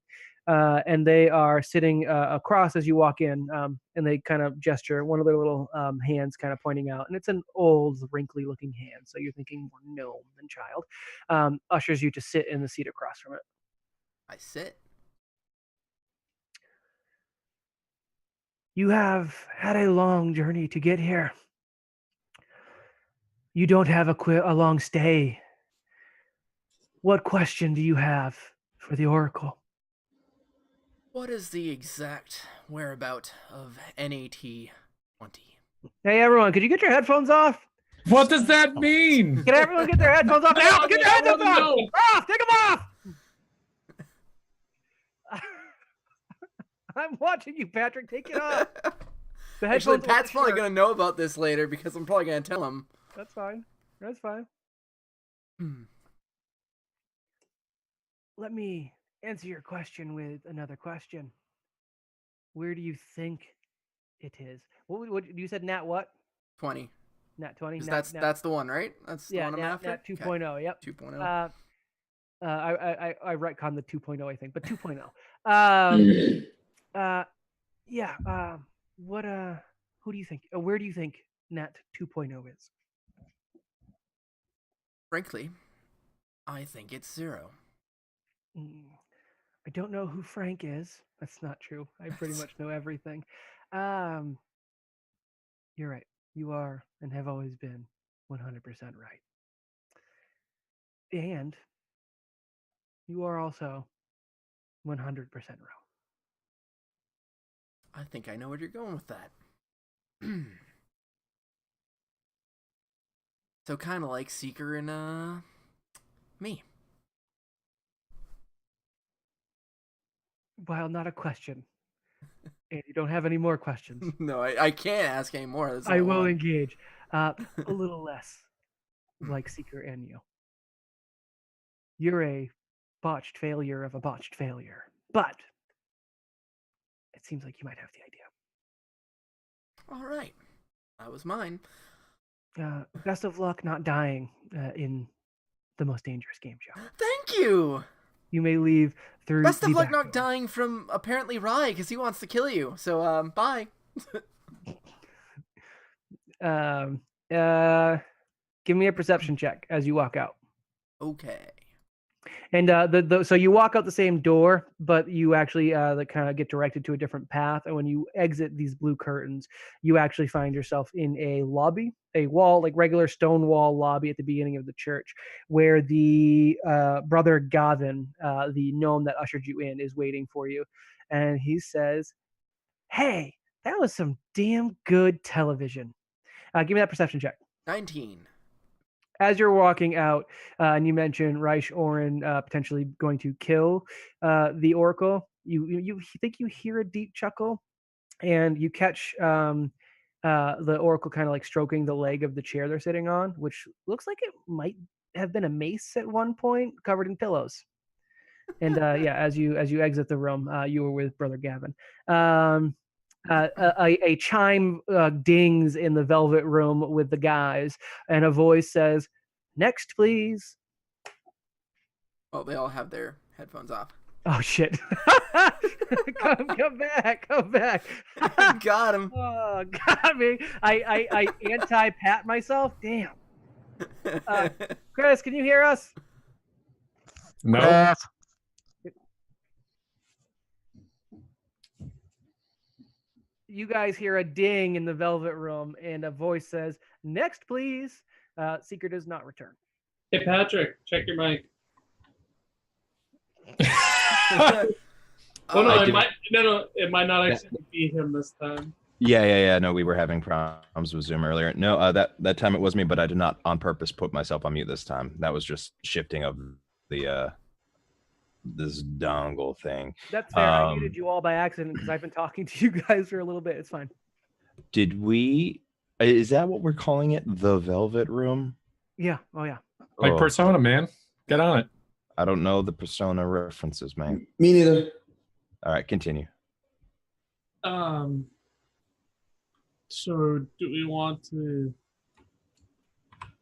And they are sitting across as you walk in, and they kind of gesture, one of their little hands kind of pointing out, and it's an old, wrinkly looking hand, so you're thinking more gnome than child. Ushers you to sit in the seat across from it. I sit. You have had a long journey to get here. You don't have a long stay. What question do you have for the Oracle? What is the exact whereabout of NAT-20? Hey, everyone, could you get your headphones off? What does that mean? Can everyone get their headphones off? Now, get their headphones off! No. Off! Take them off! I'm watching you, Patrick. Take it off. The Actually, headphones Pat's will probably shirt. going to know about this later because I'm probably going to tell him. That's fine. That's fine. Let me answer your question with another question. Where do you think it is? What you said? Nat what? 20. Nat 20. 'Cause that's the one, right? That's the yeah. one I'm Nat, after? Nat 2.0. Okay. Yep. 2.0. I retconned the 2.0, I think, but 2.0. Yeah. What? Who do you think? Where do you think Nat 2.0 is? Frankly, I think it's 0. I don't know who Frank is. That's not true. I pretty much know everything. You're right. You are and have always been 100% right. And you are also 100% wrong. I think I know where you're going with that. So kind of like Seeker and me. Well, not a question. And you don't have any more questions. No, I can't ask any more. That's I all will want. engage. A little less like Seeker and you. You're a botched failure of a botched failure. But it seems like you might have the idea. All right. That was mine. Best of luck not dying in the most dangerous game show. Thank you. You may leave through Best of the luck back not door. dying from apparently Rye because he wants to kill you. So bye. Give me a perception check as you walk out. Okay. And so you walk out the same door, but you actually kind of get directed to a different path. And when you exit these blue curtains, you actually find yourself in a lobby, a wall, like regular stone wall lobby at the beginning of the church, where the brother Gavin, the gnome that ushered you in, is waiting for you. And he says, "Hey, that was some damn good television." Give me that perception check. 19. As you're walking out, and you mentioned Reich Oren potentially going to kill the Oracle, you think you hear a deep chuckle, and you catch the Oracle kind of like stroking the leg of the chair they're sitting on, which looks like it might have been a mace at one point, covered in pillows. And yeah, as you exit the room, you were with Brother Gavin. A chime dings in the velvet room with the guys, and a voice says, "Next, please." Oh, they all have their headphones off. Oh shit! come back! Got him. Oh, got me! I anti-pat myself. Damn. Chris, can you hear us? No. You guys hear a ding in the velvet room, and a voice says, "Next, please." Seeker does not return. Hey, Patrick, check your mic. Oh no, it might not actually be him this time. Yeah. No, we were having problems with Zoom earlier. No, that time it was me, but I did not on purpose put myself on mute this time. That was just shifting of the this dongle thing. That's fair. I muted you all by accident because I've been talking to you guys for a little bit. It's fine. Did we? Is that what we're calling it? The Velvet Room? Yeah. Oh yeah. Like Persona, man. Get on it. I don't know the Persona references, man. Me neither. All right, continue. So do we want to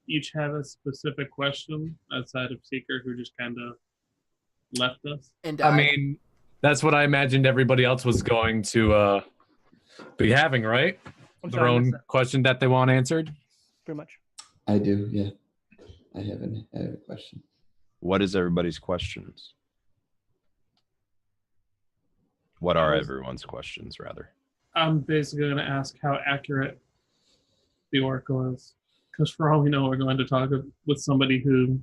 each have a specific question outside of Seeker, who just kind of left us? And I mean, that's what I imagined everybody else was going to be having, right? Their own question that they want answered. Pretty much. I do, yeah. I have a question. What is everybody's questions? What are everyone's questions, rather? I'm basically going to ask how accurate the Oracle is. Because for all we know, we're going to talk with somebody who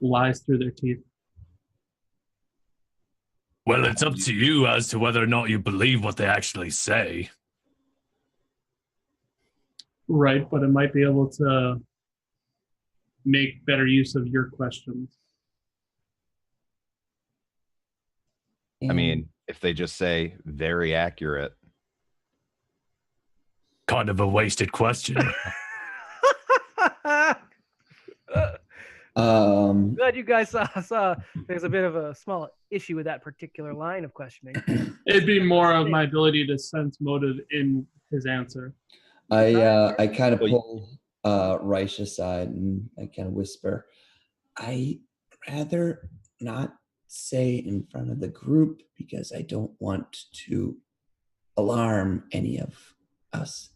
lies through their teeth. Well, it's up to you as to whether or not you believe what they actually say. Right, but it might be able to make better use of your questions. I mean, if they just say very accurate. Kind of a wasted question. Glad you guys saw there's a bit of a small issue with that particular line of questioning. It'd be more of my ability to sense motive in his answer. I kind of pull Reich aside and I kind of whisper, "I rather not say in front of the group because I don't want to alarm any of us."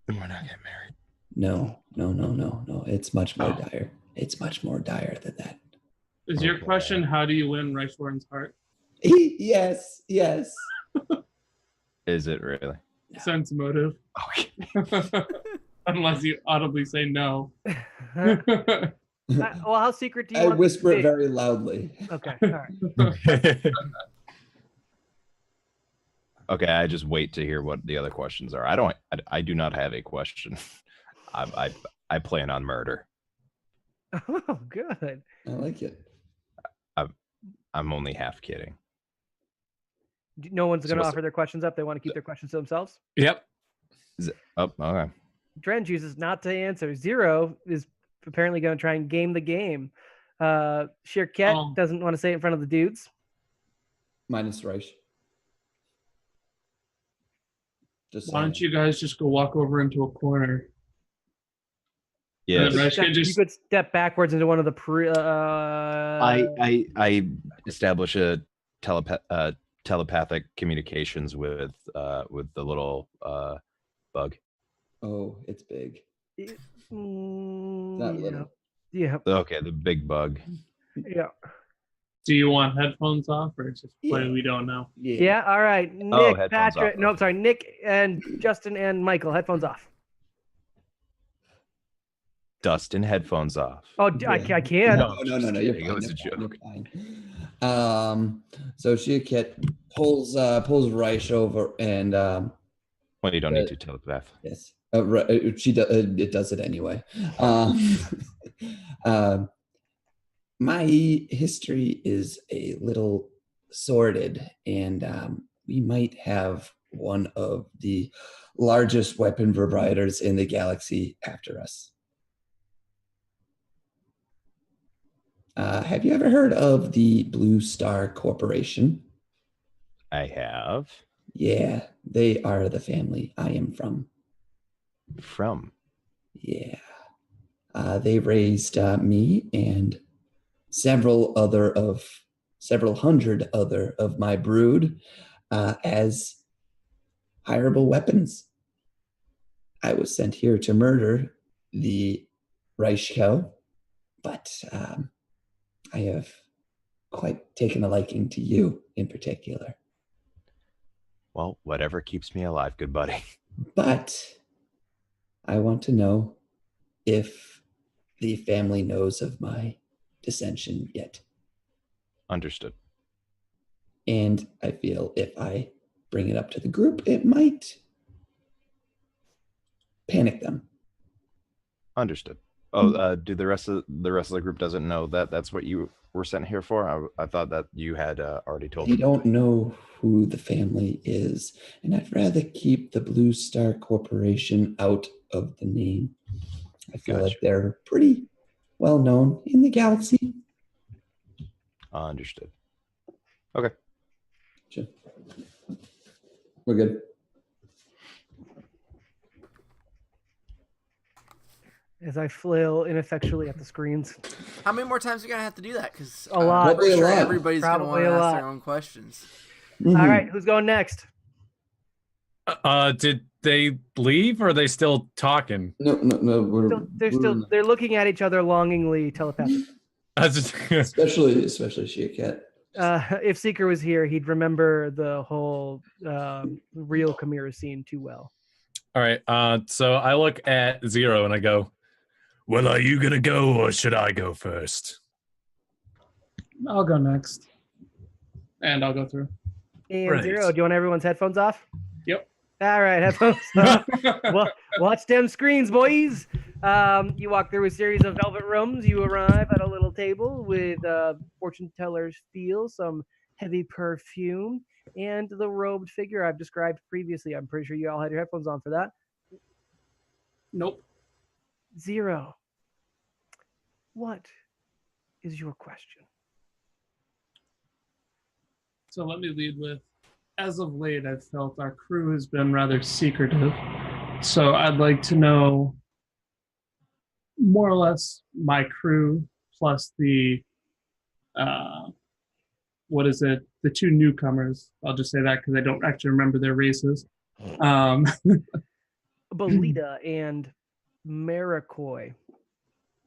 We're not getting married. No. It's much more dire. It's much more dire than that. Is your question, how do you win Reichhorn's heart? Yes. Is it really? Sense motive. Okay. Unless you audibly say no. Well, how secret do you I want whisper this it to be? very loudly. Okay, all right. Okay, I just wait to hear what the other questions are. I do not have a question. I plan on murder. Oh, good. I like it. I'm only half kidding. No one's going to what's offer their questions up. They want to keep their questions to themselves. Yep. Oh, okay. Dren chooses not to answer. Zero is apparently going to try and game the game. Shirket Oh. doesn't want to say it in front of the dudes. Minus Reich. Just Why don't you guys just go walk over into a corner? Yeah. And then Reich can You could step backwards into one of the I establish a telepathic communications with the little bug. Oh, it's big. Not little. Yeah. Okay, the big bug. Yeah. Do you want headphones off or just play? Yeah. We don't know. Yeah. All right. Nick, headphones Patrick. off. No, I'm sorry. Nick and Justin and Michael. Headphones off. Dustin, headphones off. Oh, I can. No. You're Just fine. kidding. It You're was a fine, joke. you're fine. So Shirket pulls Reich over and Well, you don't need to telepath. yes. She does. It does it anyway. My history is a little sordid, and we might have one of the largest weapon providers in the galaxy after us. Have you ever heard of the Blue Star Corporation? I have. Yeah, they are the family I am from. From? Yeah. They raised me and several hundred other of my brood as hireable weapons. I was sent here to murder the Reichkel, but I have quite taken a liking to you in particular. Well, whatever keeps me alive, good buddy. But I want to know if the family knows of my dissension yet. Understood. And I feel if I bring it up to the group, it might panic them. Understood. Oh, do the rest of the group doesn't know that that's what you were sent here for? I thought that you had already told They them. don't know who the family is, and I'd rather keep the Blue Star Corporation out of the name. I feel like they're pretty well known in the galaxy. Understood. Okay. Sure. We're good. As I flail ineffectually at the screens. How many more times are you gonna have to do that? Because A lot. I'm pretty sure Probably a lot. everybody's gonna want Probably to a ask lot. their own questions. Mhm. All right, who's going next? Did they leave or are they still talking? No. They're looking at each other longingly, telepathically. especially Shirket. If Seeker was here, he'd remember the whole real Chimera scene too well. All right. So I look at Zero and I go, "Well, are you gonna go or should I go first?" I'll go next. And I'll go through. And Right. Zero, do you want everyone's headphones off? Yep. All right, headphones off. Watch them screens, boys. You walk through a series of velvet rooms. You arrive at a little table with fortune teller's feel, some heavy perfume, and the robed figure I've described previously. I'm pretty sure you all had your headphones on for that. Nope. Zero. What is your question? So let me lead with, as of late, I've felt our crew has been rather secretive. So I'd like to know more or less my crew plus the, the two newcomers. I'll just say that because I don't actually remember their races. Bolita and Marikoi.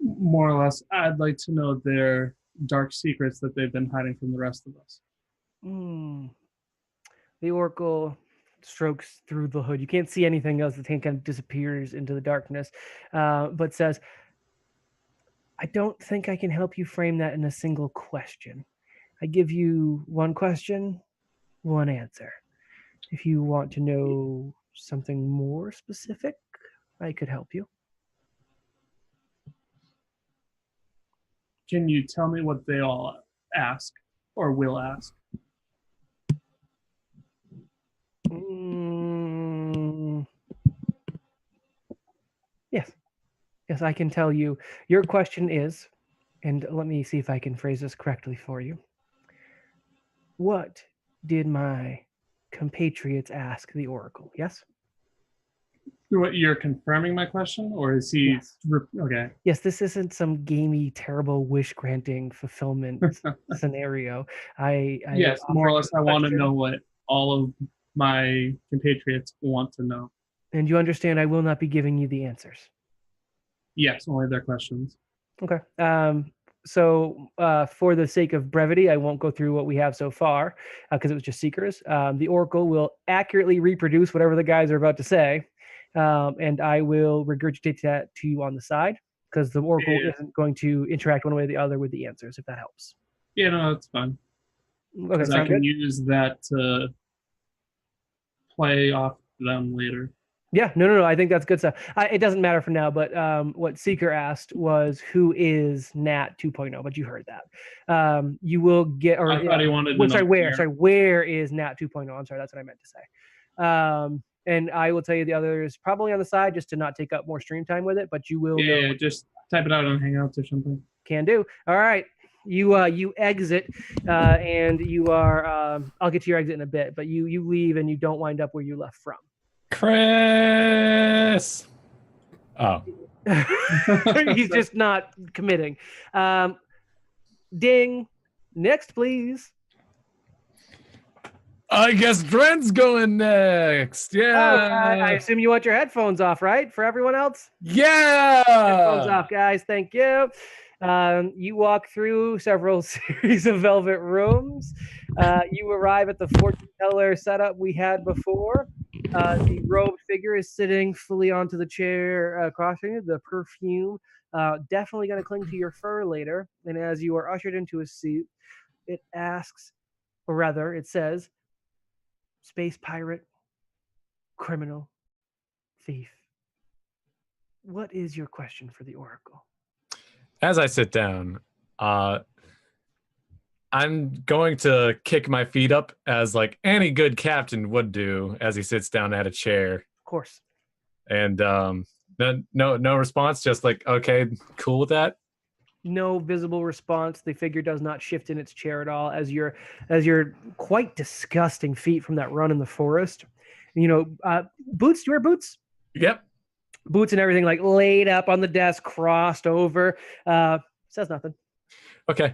More or less, I'd like to know their dark secrets that they've been hiding from the rest of us. The Oracle strokes through the hood. You can't see anything else. The thing kind of disappears into the darkness, but says, I don't think I can help you frame that in a single question. I give you one question, one answer. If you want to know something more specific, I could help you. Can you tell me what they all ask or will ask? Yes. Yes, I can tell you. Your question is, and let me see if I can phrase this correctly for you. What did my compatriots ask the Oracle? Yes? What, you're confirming my question, or is he? Yes. Okay. Yes, this isn't some gamey, terrible wish-granting fulfillment scenario. Yes, more or less, I want to question. know what all of my compatriots want to know. And you understand I will not be giving you the answers. Yes, only their questions. Okay. So for the sake of brevity, I won't go through what we have so far because it was just seekers. The Oracle will accurately reproduce whatever the guys are about to say, and I will regurgitate that to you on the side because the Oracle isn't going to interact one way or the other with the answers, if that helps. Yeah, no, that's fine. Okay, Because I can use that to play off them later. Yeah, no. I think that's good stuff. It doesn't matter for now, but what Seeker asked was, who is Nat 2.0? But you heard that. You will get, or I thought he wanted to know. where is Nat 2.0? I'm sorry, that's what I meant to say. And I will tell you the others probably on the side just to not take up more stream time with it, but you will know. Yeah, just type it out on Hangouts or something. Can do. All right. You exit, and you are. I'll get to your exit in a bit, but you leave and you don't wind up where you left from. Chris. Oh. He's just not committing. Ding. Next, please. I guess Dren's going next. Yeah. Oh, I assume you want your headphones off, right? For everyone else? Yeah. Headphones off, guys. Thank you. You walk through several series of velvet rooms. You arrive at the fortune teller setup we had before. The robed figure is sitting fully onto the chair across from you. The perfume definitely going to cling to your fur later. And as you are ushered into a seat, it asks, or rather, it says, space pirate, criminal, thief. What is your question for the Oracle? As I sit down, I'm going to kick my feet up as like any good captain would do as he sits down at a chair. Of course. And no response, just like, okay, cool with that. No visible response. The figure does not shift in its chair at all as your quite disgusting feet from that run in the forest. Boots, do you wear boots? Yep. Boots and everything like laid up on the desk, crossed over. Says nothing. Okay.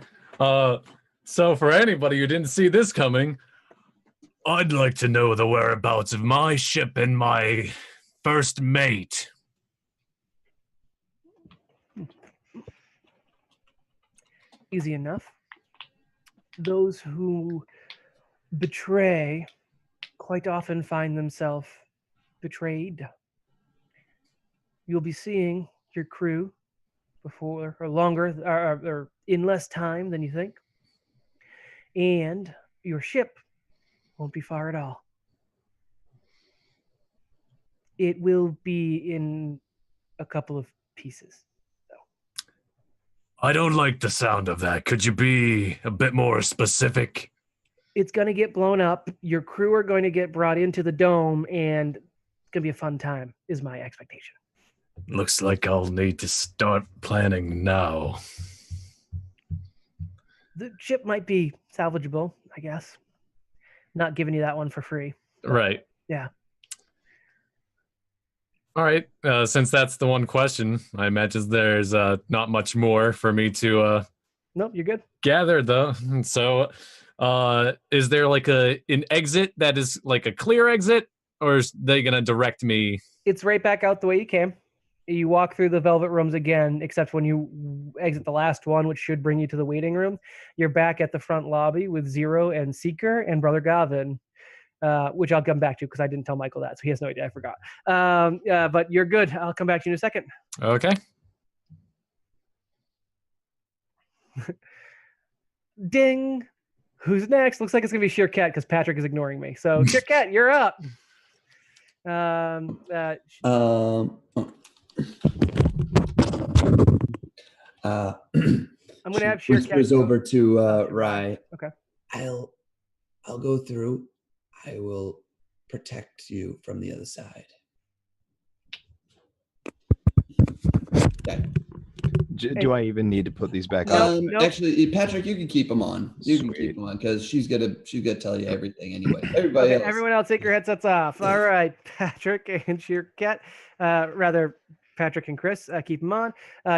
So for anybody who didn't see this coming, I'd like to know the whereabouts of my ship and my first mate. Easy enough. Those who betray quite often find themselves betrayed. You'll be seeing your crew before or longer or in less time than you think. And your ship won't be far at all. It will be in a couple of pieces. I don't like the sound of that. Could you be a bit more specific? It's going to get blown up. Your crew are going to get brought into the dome, and it's going to be a fun time, is my expectation. Looks like I'll need to start planning now. The ship might be salvageable, I guess. Not giving you that one for free. Right. Yeah. All right. Since that's the one question, I imagine there's not much more for me to Nope, you're good. Gather, though. So is there like an exit that is like a clear exit, or is they going to direct me? It's right back out the way you came. You walk through the velvet rooms again, except when you exit the last one, which should bring you to the waiting room. You're back at the front lobby with Zero and Seeker and Brother Gavin. Which I'll come back to because I didn't tell Michael that, so he has no idea. I forgot. But you're good. I'll come back to you in a second. Okay. Ding. Who's next? Looks like it's gonna be Sheer Cat because Patrick is ignoring me. So Sheer Cat, you're up. Um, I'm gonna have Sheer Cat whispers go. over to Rye. Okay. I'll go through. I will protect you from the other side. Okay. Do I even need to put these back on? Nope. Actually, Patrick, you can keep them on. You can Sweet. keep them on because she's gonna tell you everything anyway. Everybody else. Everyone else, take your headsets off. All right, Patrick and Sheer Cat, rather Patrick and Chris, keep them on.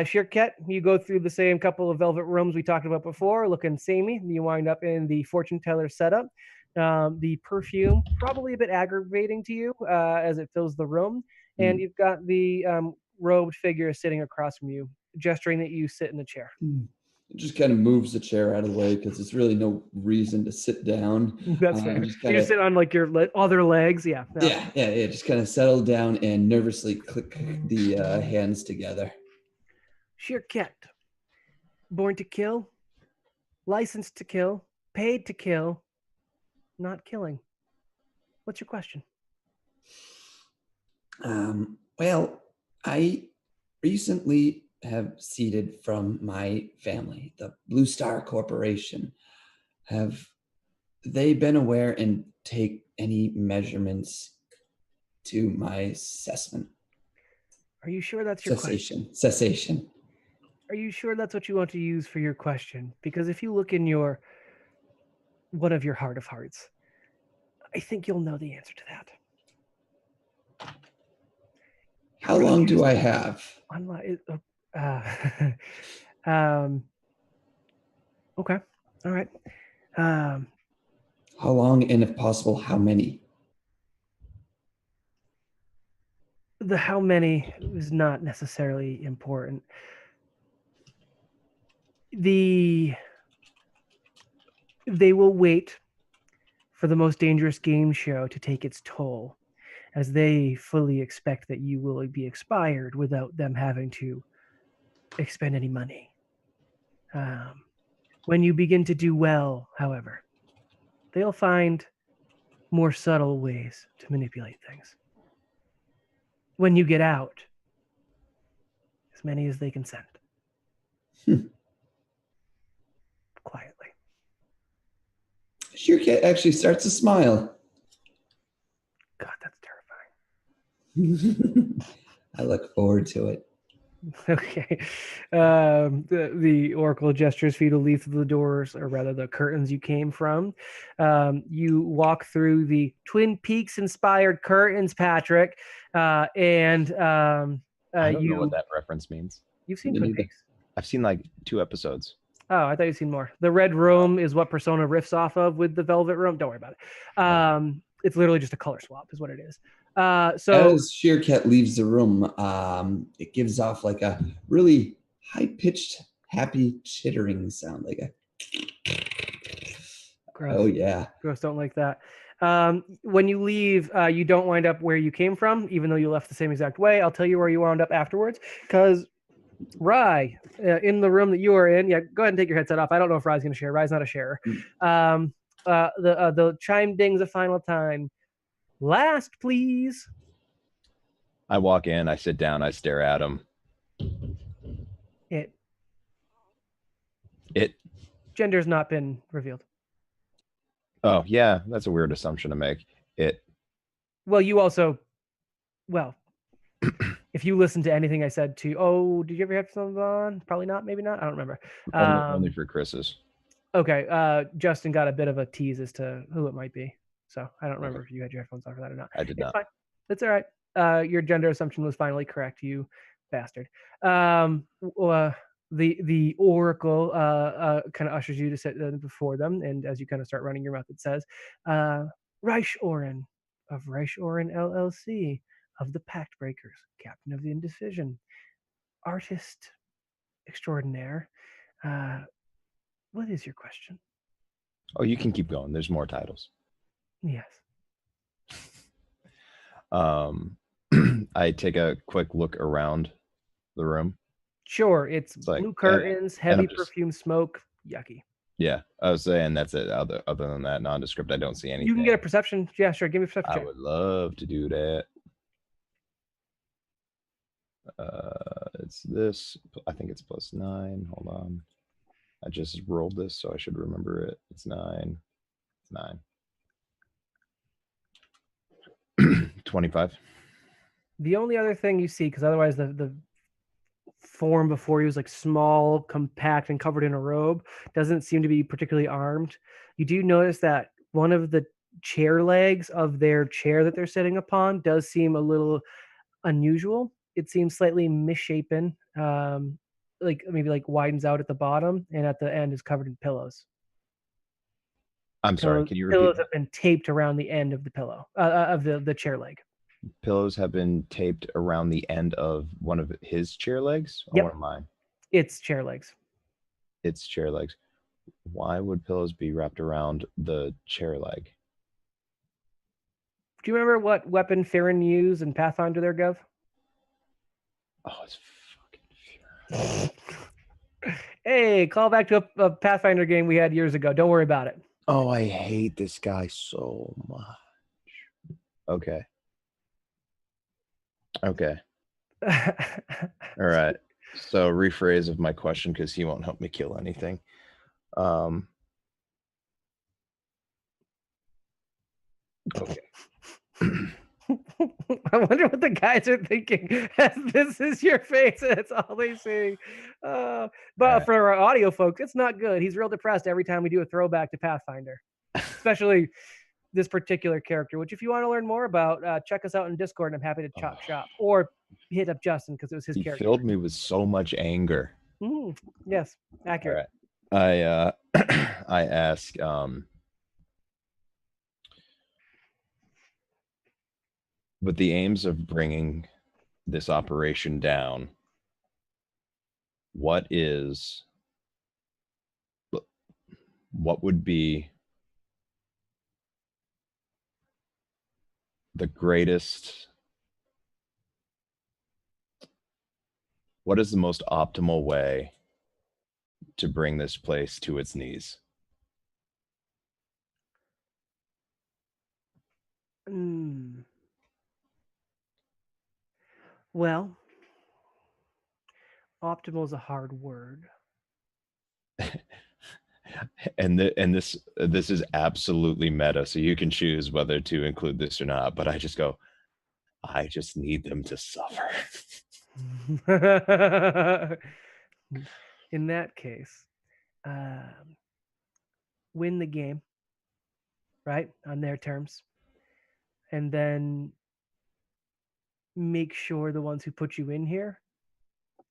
Sheer Cat, you go through the same couple of velvet rooms we talked about before, looking samey. You wind up in the fortune teller setup. The perfume probably a bit aggravating to you as it fills the room, and you've got the robed figure sitting across from you, gesturing that you sit in the chair. It just kind of moves the chair out of the way because there's really no reason to sit down. That's fair. You just sit on like your other legs. Yeah. No. Yeah. Just kind of settle down and nervously click the hands together. Sheer Cat. Born to kill, licensed to kill, paid to kill, not killing. What's your question? Well, I recently have seeded from my family, the Blue Star Corporation. Have they been aware and take any measurements to my assessment? Are you sure that's your question? Cessation. Are you sure that's what you want to use for your question? Because if you look in one of your heart of hearts, I think you'll know the answer to that. How long do I have? Okay. All right. How long, and if possible, how many? The how many is not necessarily important. They will wait for the most dangerous game show to take its toll, as they fully expect that you will be expired without them having to expend any money. When you begin to do well, however, they'll find more subtle ways to manipulate things. When you get out, as many as they can send. Quietly. Sheer Cat actually starts to smile. God, that's terrifying. I look forward to it. Okay. The Oracle gestures for you to leave through the doors, or rather the curtains you came from. You walk through the Twin Peaks inspired curtains, Patrick, and I don't know what that reference means. You've seen Twin Peaks? I've seen like 2 episodes. Oh, I thought you'd seen more. The red room is what Persona riffs off of with the velvet room. Don't worry about it. It's literally just a color swap is what it is. So as Sheer Cat leaves the room, it gives off like a really high-pitched, happy chittering sound, like a. Gross. Oh yeah. Gross. Don't like that. When you leave, you don't wind up where you came from, even though you left the same exact way. I'll tell you where you wound up afterwards, because Rye, in the room that you are in, go ahead and take your headset off. I don't know if Rye's going to share. Rye's not a sharer. The chime dings a final time. Last, please. I walk in, I sit down, I stare at him. It. Gender's not been revealed. Oh, yeah, that's a weird assumption to make. Well, you also, if you listen to anything I said to, did you ever have something on? Probably not, maybe not. I don't remember. Only for Chris's. Okay. Justin got a bit of a tease as to who it might be. So I don't remember if you had your headphones on for that or not. I did not. Fine. That's all right. Your gender assumption was finally correct, you bastard. The Oracle kind of ushers you to sit before them, and as you kind of start running your mouth, it says, Reich Oren of Reich Oren LLC, of the Pact Breakers, Captain of the Indecision, Artist Extraordinaire. What is your question? Oh, you can keep going. There's more titles. Yes. I take a quick look around the room. Sure, it's It's like, blue curtains, and I'm heavy just- perfume smoke. Yucky. Yeah, I was saying that's it. Other than that, nondescript, I don't see anything. You can get a perception. Yeah, sure. Give me a perception I check. would love to do that. It's this. I think it's +9. Hold on. I just rolled this, so I should remember it. It's 9. It's 9. 25. The only other thing you see, because otherwise the form before you is like small, compact, and covered in a robe, doesn't seem to be particularly armed. You do notice that one of the chair legs of their chair that they're sitting upon does seem a little unusual. It seems slightly misshapen, like maybe like widens out at the bottom, and at the end is covered in pillows. I'm sorry. Can you repeat? Pillows have been taped around the end of the pillow of the chair leg. Pillows have been taped around the end of one of his chair legs or Yep. one of mine? It's chair legs. It's chair legs. Why would pillows be wrapped around the chair leg? Do you remember what weapon Farron used in Pathfinder there, Gov? Oh, it's fucking Farron. Hey, call back to a Pathfinder game we had years ago. Don't worry about it. Oh, I hate this guy so much. Okay. Okay. All right. So rephrase of my question because he won't help me kill anything. Okay. I wonder what the guys are thinking as this is your face and it's all they see. But for our audio folks, it's not good. He's real depressed every time we do a throwback to Pathfinder, especially this particular character, which if you want to learn more about, check us out in Discord and I'm happy to chop shop or hit up Justin because it was his He character. filled me with so much anger. Yes, accurate. All right. I ask, with the aims of bringing this operation down, what would be the greatest, what is the most optimal way to bring this place to its knees? Well, optimal is a hard word. And this is absolutely meta, so you can choose whether to include this or not, but I just need them to suffer. In that case, win the game, right, on their terms, and then make sure the ones who put you in here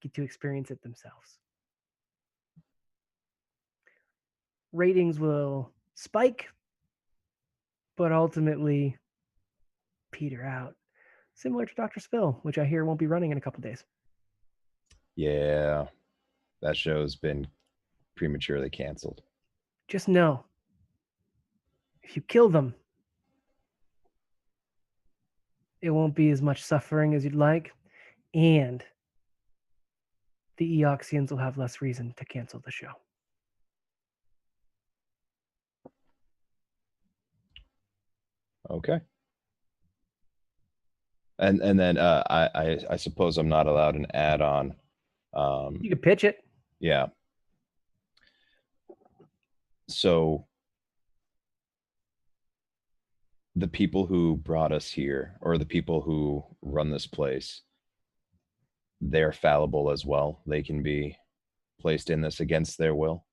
get to experience it themselves. Ratings will spike, but ultimately peter out, similar to Dr. Spill, which I hear won't be running in a couple days. Yeah, that show's been prematurely canceled. Just know, if you kill them, it won't be as much suffering as you'd like, and the Eoxians will have less reason to cancel the show. Okay. And then I suppose I'm not allowed an add-on. You could pitch it. Yeah. So the people who brought us here, or the people who run this place, they're fallible as well. They can be placed in this against their will.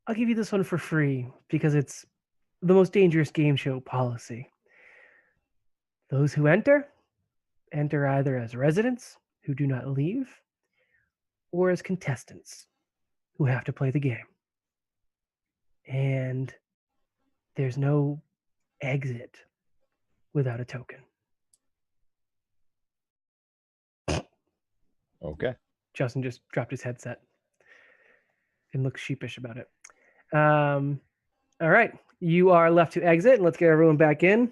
I'll give you this one for free because it's the most dangerous game show policy. Those who enter either as residents who do not leave or as contestants who have to play the game. And there's no exit without a token. Okay. Justin just dropped his headset and looks sheepish about it. All right. You are left to exit, and let's get everyone back in.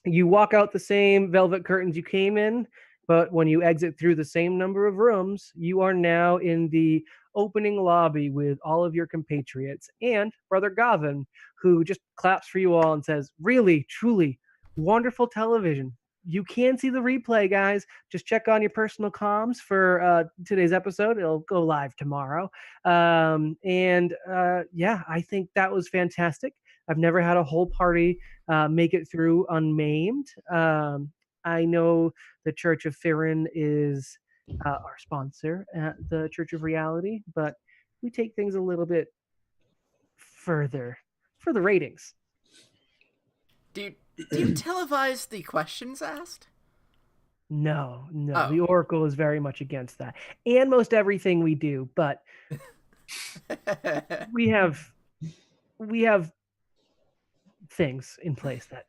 You walk out the same velvet curtains you came in. But when you exit through the same number of rooms, you are now in the opening lobby with all of your compatriots and Brother Gavin, who just claps for you all and says, really, truly, wonderful television. You can see the replay, guys. Just check on your personal comms for today's episode. It'll go live tomorrow. Yeah, I think that was fantastic. I've never had a whole party make it through unmaimed. I know the Church of Firin is our sponsor at the Church of Reality, but we take things a little bit further for the ratings. Do you televise the questions asked? No. Oh. The Oracle is very much against that, and most everything we do. But we have things in place that.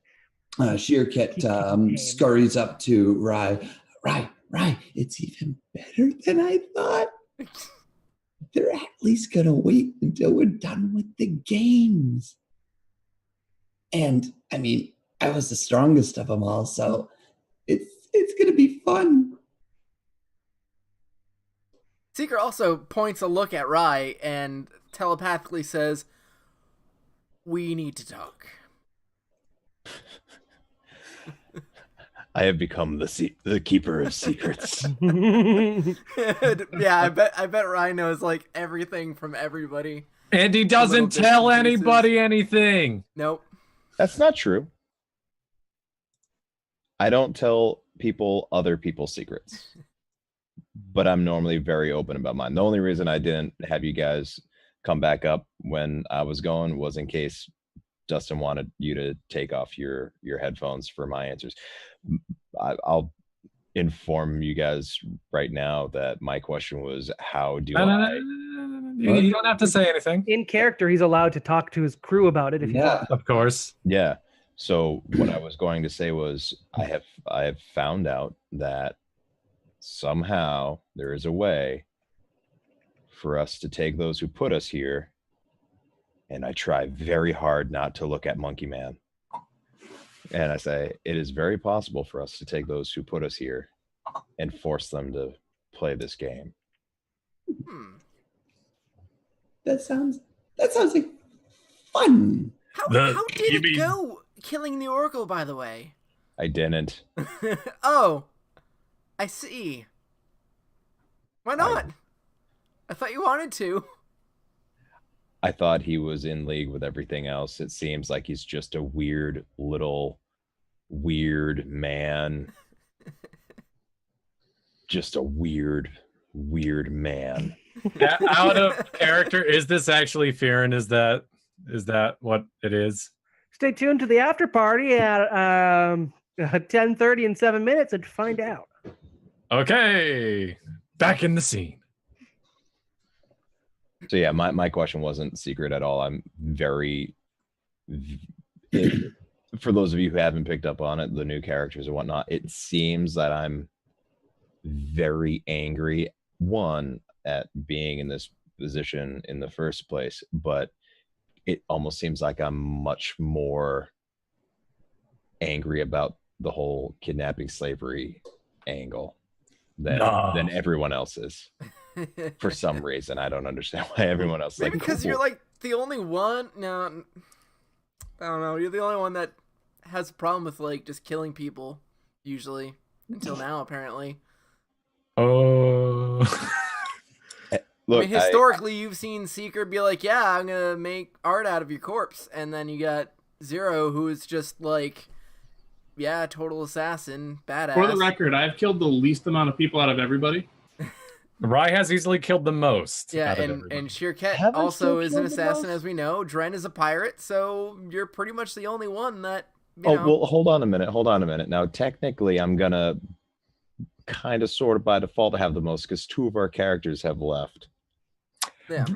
Sheerkit scurries up to Rye. Rye, it's even better than I thought. They're at least gonna wait until we're done with the games. And I mean, I was the strongest of them all, so it's gonna be fun. Seeker also points a look at Rye and telepathically says, "We need to talk." I have become the keeper of secrets. Yeah, I bet Rye knows like everything from everybody. And he doesn't tell anybody anything. Nope. That's not true. I don't tell people other people's secrets, but I'm normally very open about mine. The only reason I didn't have you guys come back up when I was going was in case Dustin wanted you to take off your headphones for my answers. I'll inform you guys right now that my question was, how do I... You don't have to say anything. In character, he's allowed to talk to his crew about it if he wants. Of course. Yeah. So what I was going to say was, I have found out that somehow there is a way for us to take those who put us here, and I try very hard not to look at Monkey Man. And I say, it is very possible for us to take those who put us here and force them to play this game. That sounds like fun. How did it go killing the Oracle, by the way? I didn't. Oh, I see. Why not? I thought you wanted to. I thought he was in league with everything else. It seems like he's just a weird man. Just a weird man. Out of character, is this actually Firin? Is that what it is? Stay tuned to the after party at 10:30 in 7 minutes and find out. Okay, back in the scene. So yeah, my question wasn't secret at all. I'm very, for those of you who haven't picked up on it, the new characters and whatnot, it seems that I'm very angry, one, at being in this position in the first place, but it almost seems like I'm much more angry about the whole kidnapping slavery angle than everyone else is. For some reason, I don't understand why everyone else. Maybe because you're like the only one. No, I don't know. You're the only one that has a problem with like just killing people. Usually, until now, apparently. Oh. Look, I mean, historically, you've seen Seeker be like, "Yeah, I'm gonna make art out of your corpse," and then you got Zero, who is just like, "Yeah, total assassin, badass." For the record, I've killed the least amount of people out of everybody. Rye has easily killed the most. Yeah, and Sheerket also is an assassin, as we know. Dren is a pirate, so you're pretty much the only one that. Well, hold on a minute. Now, technically, I'm gonna kind of sort of by default have the most because two of our characters have left. Yeah.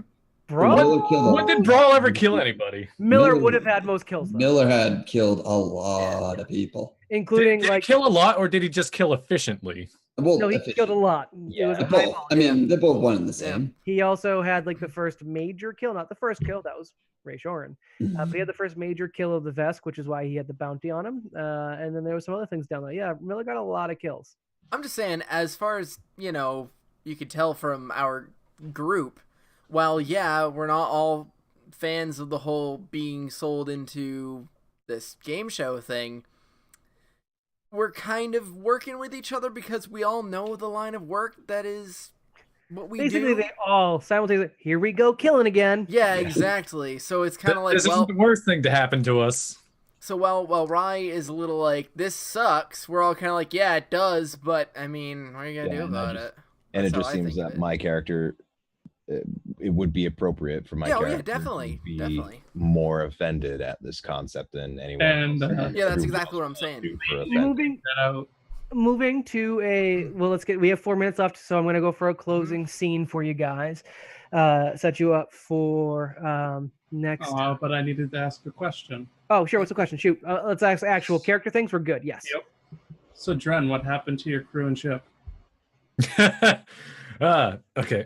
When did Brawl ever kill anybody? Miller would have had most kills, though. Miller had killed a lot of people, including did he kill a lot, or did he just kill efficiently? Well, no, he killed a lot. Yeah. It was both. I mean, they're both one and the same. He also had like the first major kill, not the first kill, that was Ray Shorin. But he had the first major kill of the Vesk, which is why he had the bounty on him. And then there was some other things down there. Yeah, Miller got a lot of kills. I'm just saying, as far as, you could tell from our group, while, yeah, we're not all fans of the whole being sold into this game show thing, we're kind of working with each other because we all know the line of work that is what we Basically, do. they all simultaneously, here we go, killing again. Yeah, exactly. So it's kind of like, this isn't the worst thing to happen to us. So while Rye is a little like, this sucks, we're all kind of like, yeah, it does, but, I mean, what are you going to do about it? And That's it just how I seems think of that it. my character, it would be appropriate for my Yeah, oh, character yeah, definitely, to be definitely. more offended at this concept than anyone And, else. Yeah, that's exactly what I'm saying. Super offended. Moving to we have 4 minutes left, so I'm going to go for a closing scene for you guys. Set you up for next. Oh, but I needed to ask a question. Oh, sure. What's the question? Shoot. Let's ask actual character things. We're good. Yes. Yep. So, Dren, what happened to your crew and ship? Okay.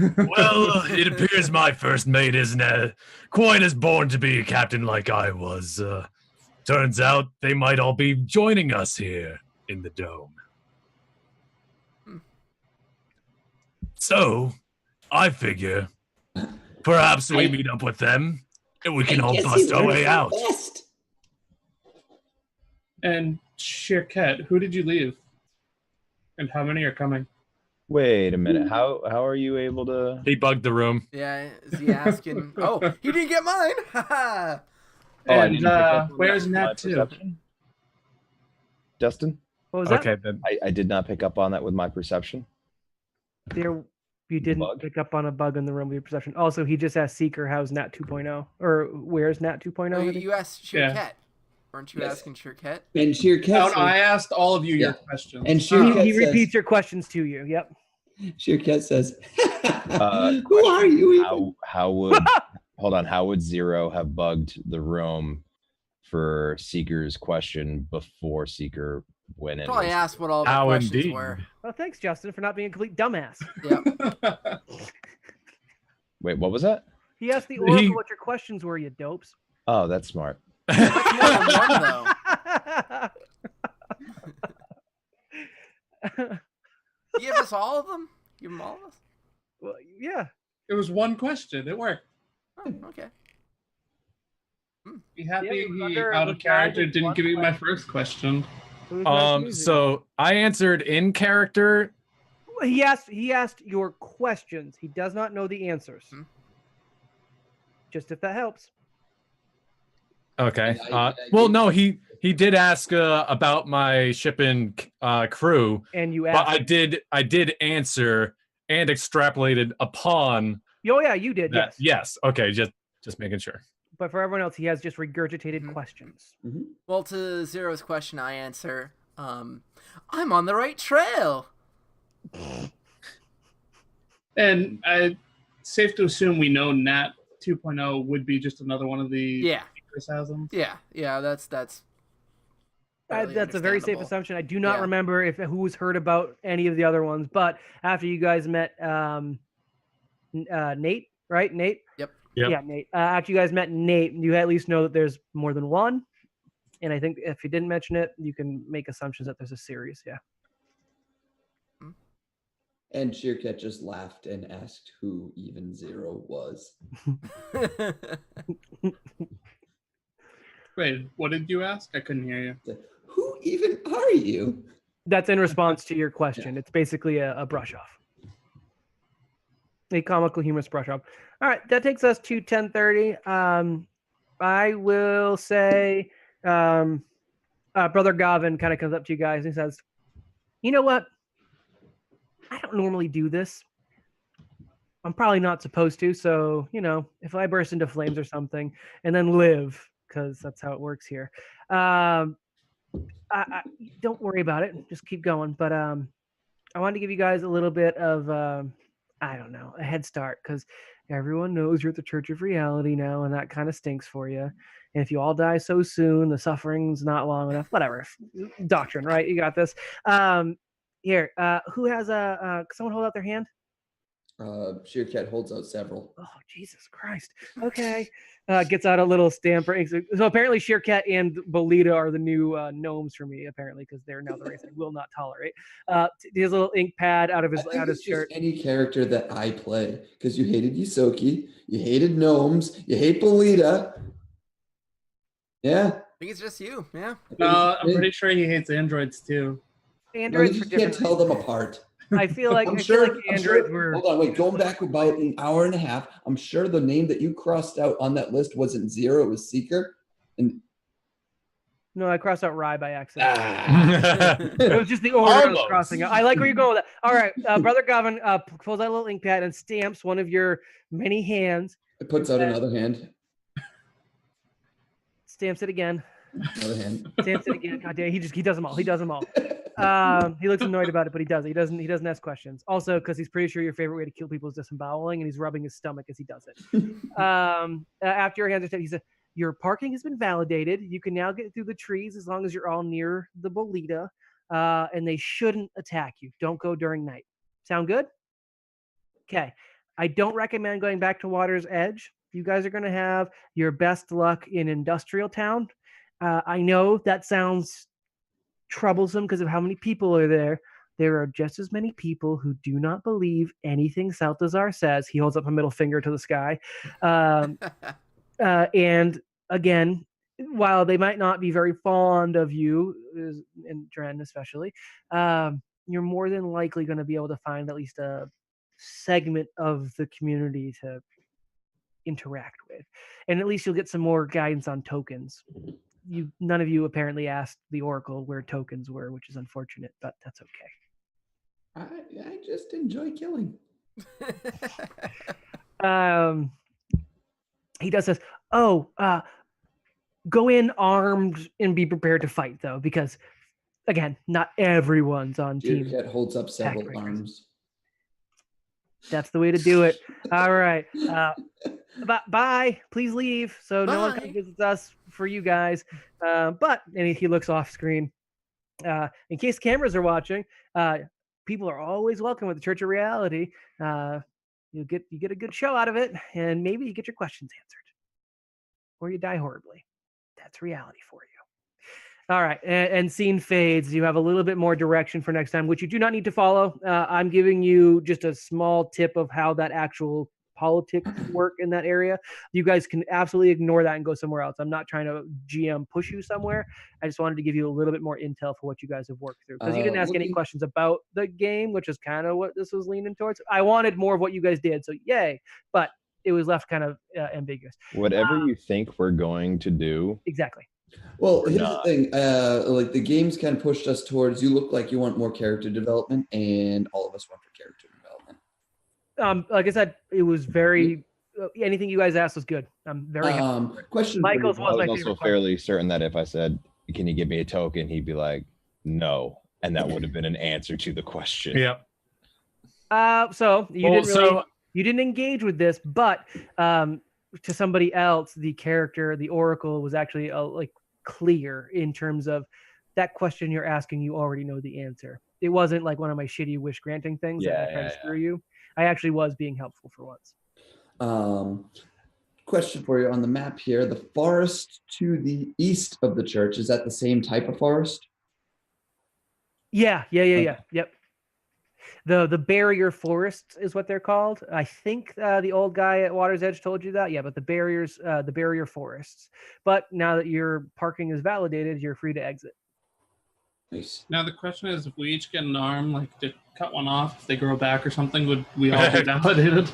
Well, it appears my first mate isn't quite as born to be a captain like I was. Turns out they might all be joining us here in the dome. So, I figure perhaps we meet up with them and we can all bust our way out. Best. And Shirket, who did you leave? And how many are coming? Wait a minute. How are you able to? He bugged the room. Yeah, is he asking? Oh, he didn't get mine! Haha! I And didn't pick up on where's my Nat 2? perception. Dustin? What was that? Okay, then. I did not pick up on that with my perception. You didn't Bug? pick up on a bug in the room with your perception. Also, he just asked Seeker, how's Nat 2.0? Or where's Nat 2.0? Oh, I think? you asked Shirket. Yeah. Weren't you Yes. asking Shirket? And Shirket Oh, says, no, I asked all of you your Yeah. questions. and Shirket He says, repeats your questions to you. Yep. Shirket says, who are you even? How would hold on? How would Zero have bugged the room for Seeker's question before Seeker went in? Probably asked what all the How questions indeed. were. Well, thanks, Justin, for not being a complete dumbass. Yep. Wait, what was that? He asked the Oracle what your questions were, you dopes. Oh, that's smart. That's more than one, though. Give us all of them? Give them all of us? Well, yeah. It was one question. It worked. Oh, okay. Be happy Yeah, it was he under out the of character guidance didn't one give me my question. first question. It was nice to meet you. So I answered in character. Well, he asked your questions. He does not know the answers. Just if that helps. Okay. I Well, did- no, he did ask about my ship and crew, And you but asked. I did answer and extrapolated upon Oh yeah, you did. that. Yes. Yes. Okay. Just making sure. But for everyone else, he has just regurgitated Mhm. questions. Well, to Zero's question, I answer, I'm on the right trail. And safe to assume we know Nat 2.0 would be just another one of the Yeah. criticisms. Yeah, that's fairly That's a very safe understandable. assumption. I do not Yeah. remember who's heard about any of the other ones, but after you guys met Nate, right? Nate? Yep. Yep. Yeah, Nate. After you guys met Nate, you at least know that there's more than one. And I think if you didn't mention it, you can make assumptions that there's a series. Yeah. And Shirket just laughed and asked who even Zero was. Wait, what did you ask? I couldn't hear you. Who even are you? That's in response to your question. It's basically a brush off. A comical humorous brush off. All right, that takes us to 10:30. I will say Brother Gavin kind of comes up to you guys and says, you know what? I don't normally do this. I'm probably not supposed to. So, if I burst into flames or something and then live, because that's how it works here. I don't worry about it. Just keep going. But I wanted to give you guys a little bit of, I don't know, a head start, because everyone knows you're at the Church of Reality now, and that kind of stinks for you. And if you all die so soon, the suffering's not long enough. Whatever. Doctrine, right? You got this. Here, who has someone hold out their hand? Sheercat holds out several. Oh, Jesus Christ. Okay. Gets out a little stamper. So apparently Sheercat and Bolita are the new gnomes for me, apparently, because they're now the race I will not tolerate. He has a little ink pad out of his shirt. Just any character that I play, because you hated Yusoki, you hated gnomes, you hate Bolita. Yeah. I think it's just you. Yeah. No, I'm pretty sure he hates androids too. Androids you just can't tell them apart. I feel like androids were. Hold on, wait. Going back about an hour and a half, I'm sure the name that you crossed out on that list wasn't Zero. It was Seeker. And no, I crossed out Rye by accident. It was just the order I was crossing out. I like where you're going with that. All right, Brother Gavin pulls out a little ink pad and stamps one of your many hands. It puts out another hand. Stamps it again. Another hand. Stamps it again. God damn, he does them all. He does them all. He looks annoyed about it, but he does it. He doesn't ask questions. Also, because he's pretty sure your favorite way to kill people is disemboweling, and he's rubbing his stomach as he does it. After your hands are taken, he said, "Your parking has been validated. You can now get through the trees as long as you're all near the Bolita, and they shouldn't attack you. Don't go during night. Sound good? Okay. I don't recommend going back to Water's Edge. You guys are going to have your best luck in Industrial Town. I know that sounds troublesome because of how many people are there. There are just as many people who do not believe anything Saltazar says." He holds up a middle finger to the sky. And again, while they might not be very fond of you, and Dren especially, you're more than likely going to be able to find at least a segment of the community to interact with. And at least you'll get some more guidance on tokens. None of you apparently asked the Oracle where tokens were, which is unfortunate, but that's okay. I just enjoy killing. He does this. Go in armed and be prepared to fight, though, because again, not everyone's on team. Sheercat holds up several arms. That's the way to do it. All right. Bye. Please leave so no one comes visits us for you guys. And he looks off screen. In case cameras are watching, people are always welcome at the Church of Reality. You get a good show out of it, and maybe you get your questions answered, or you die horribly. That's reality for you. All right, and scene fades. You have a little bit more direction for next time, which you do not need to follow. I'm giving you just a small tip of how that actual politics work in that area. You guys can absolutely ignore that and go somewhere else. I'm not trying to GM push you somewhere. I just wanted to give you a little bit more intel for what you guys have worked through, because you didn't ask any questions about the game, which is kind of what this was leaning towards. I wanted more of what you guys did, so yay, but it was left kind of ambiguous. Whatever you think we're going to do. Exactly. Well, here's the thing. Like the game's kind of pushed us towards, you look like you want more character development, and all of us want for character development. Like I said, it was very anything you guys asked was good. I'm very happy. Question. Michael's was my favorite. I was also fairly certain that if I said, "Can you give me a token?" he'd be like, "No," and that would have been an answer to the question. Yep. So you didn't engage with this, but to somebody else, the character, the Oracle, was actually like clear in terms of that question you're asking. You already know the answer. It wasn't like one of my shitty wish granting things that I tried to screw you. I actually was being helpful for once. Question for you on the map here: the forest to the east of the church, is that the same type of forest? Yeah. Yep. The barrier forests is what they're called. I think the old guy at Water's Edge told you that. Yeah, but the barrier forests. But now that your parking is validated, you're free to exit. Nice. Now the question is, if we each get an arm, like to cut one off, if they grow back or something, would we all be validated?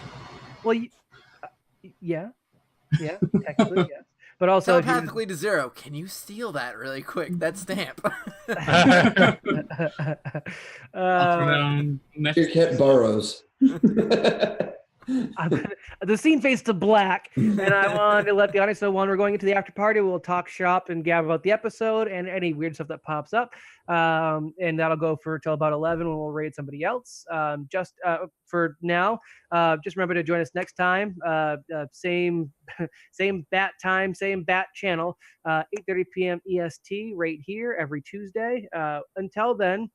Well, yeah, technically, yes. But also telepathically to Zero. Can you steal that really quick? That stamp. Sheercat burrows. The scene fades to black, and I wanted to let the audience know when we're going into the after party, we'll talk shop and gab about the episode and any weird stuff that pops up. And that'll go for till about 11 when we'll raid somebody else. Just for now, just remember to join us next time. Same bat time, same bat channel, 8:30 p.m. EST, right here every Tuesday. Until then,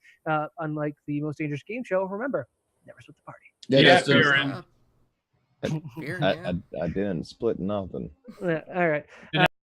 unlike the Most Dangerous Game Show, remember, never split the party. Yeah, Dustin. Aaron. Fear, yeah. I didn't split nothing. All right.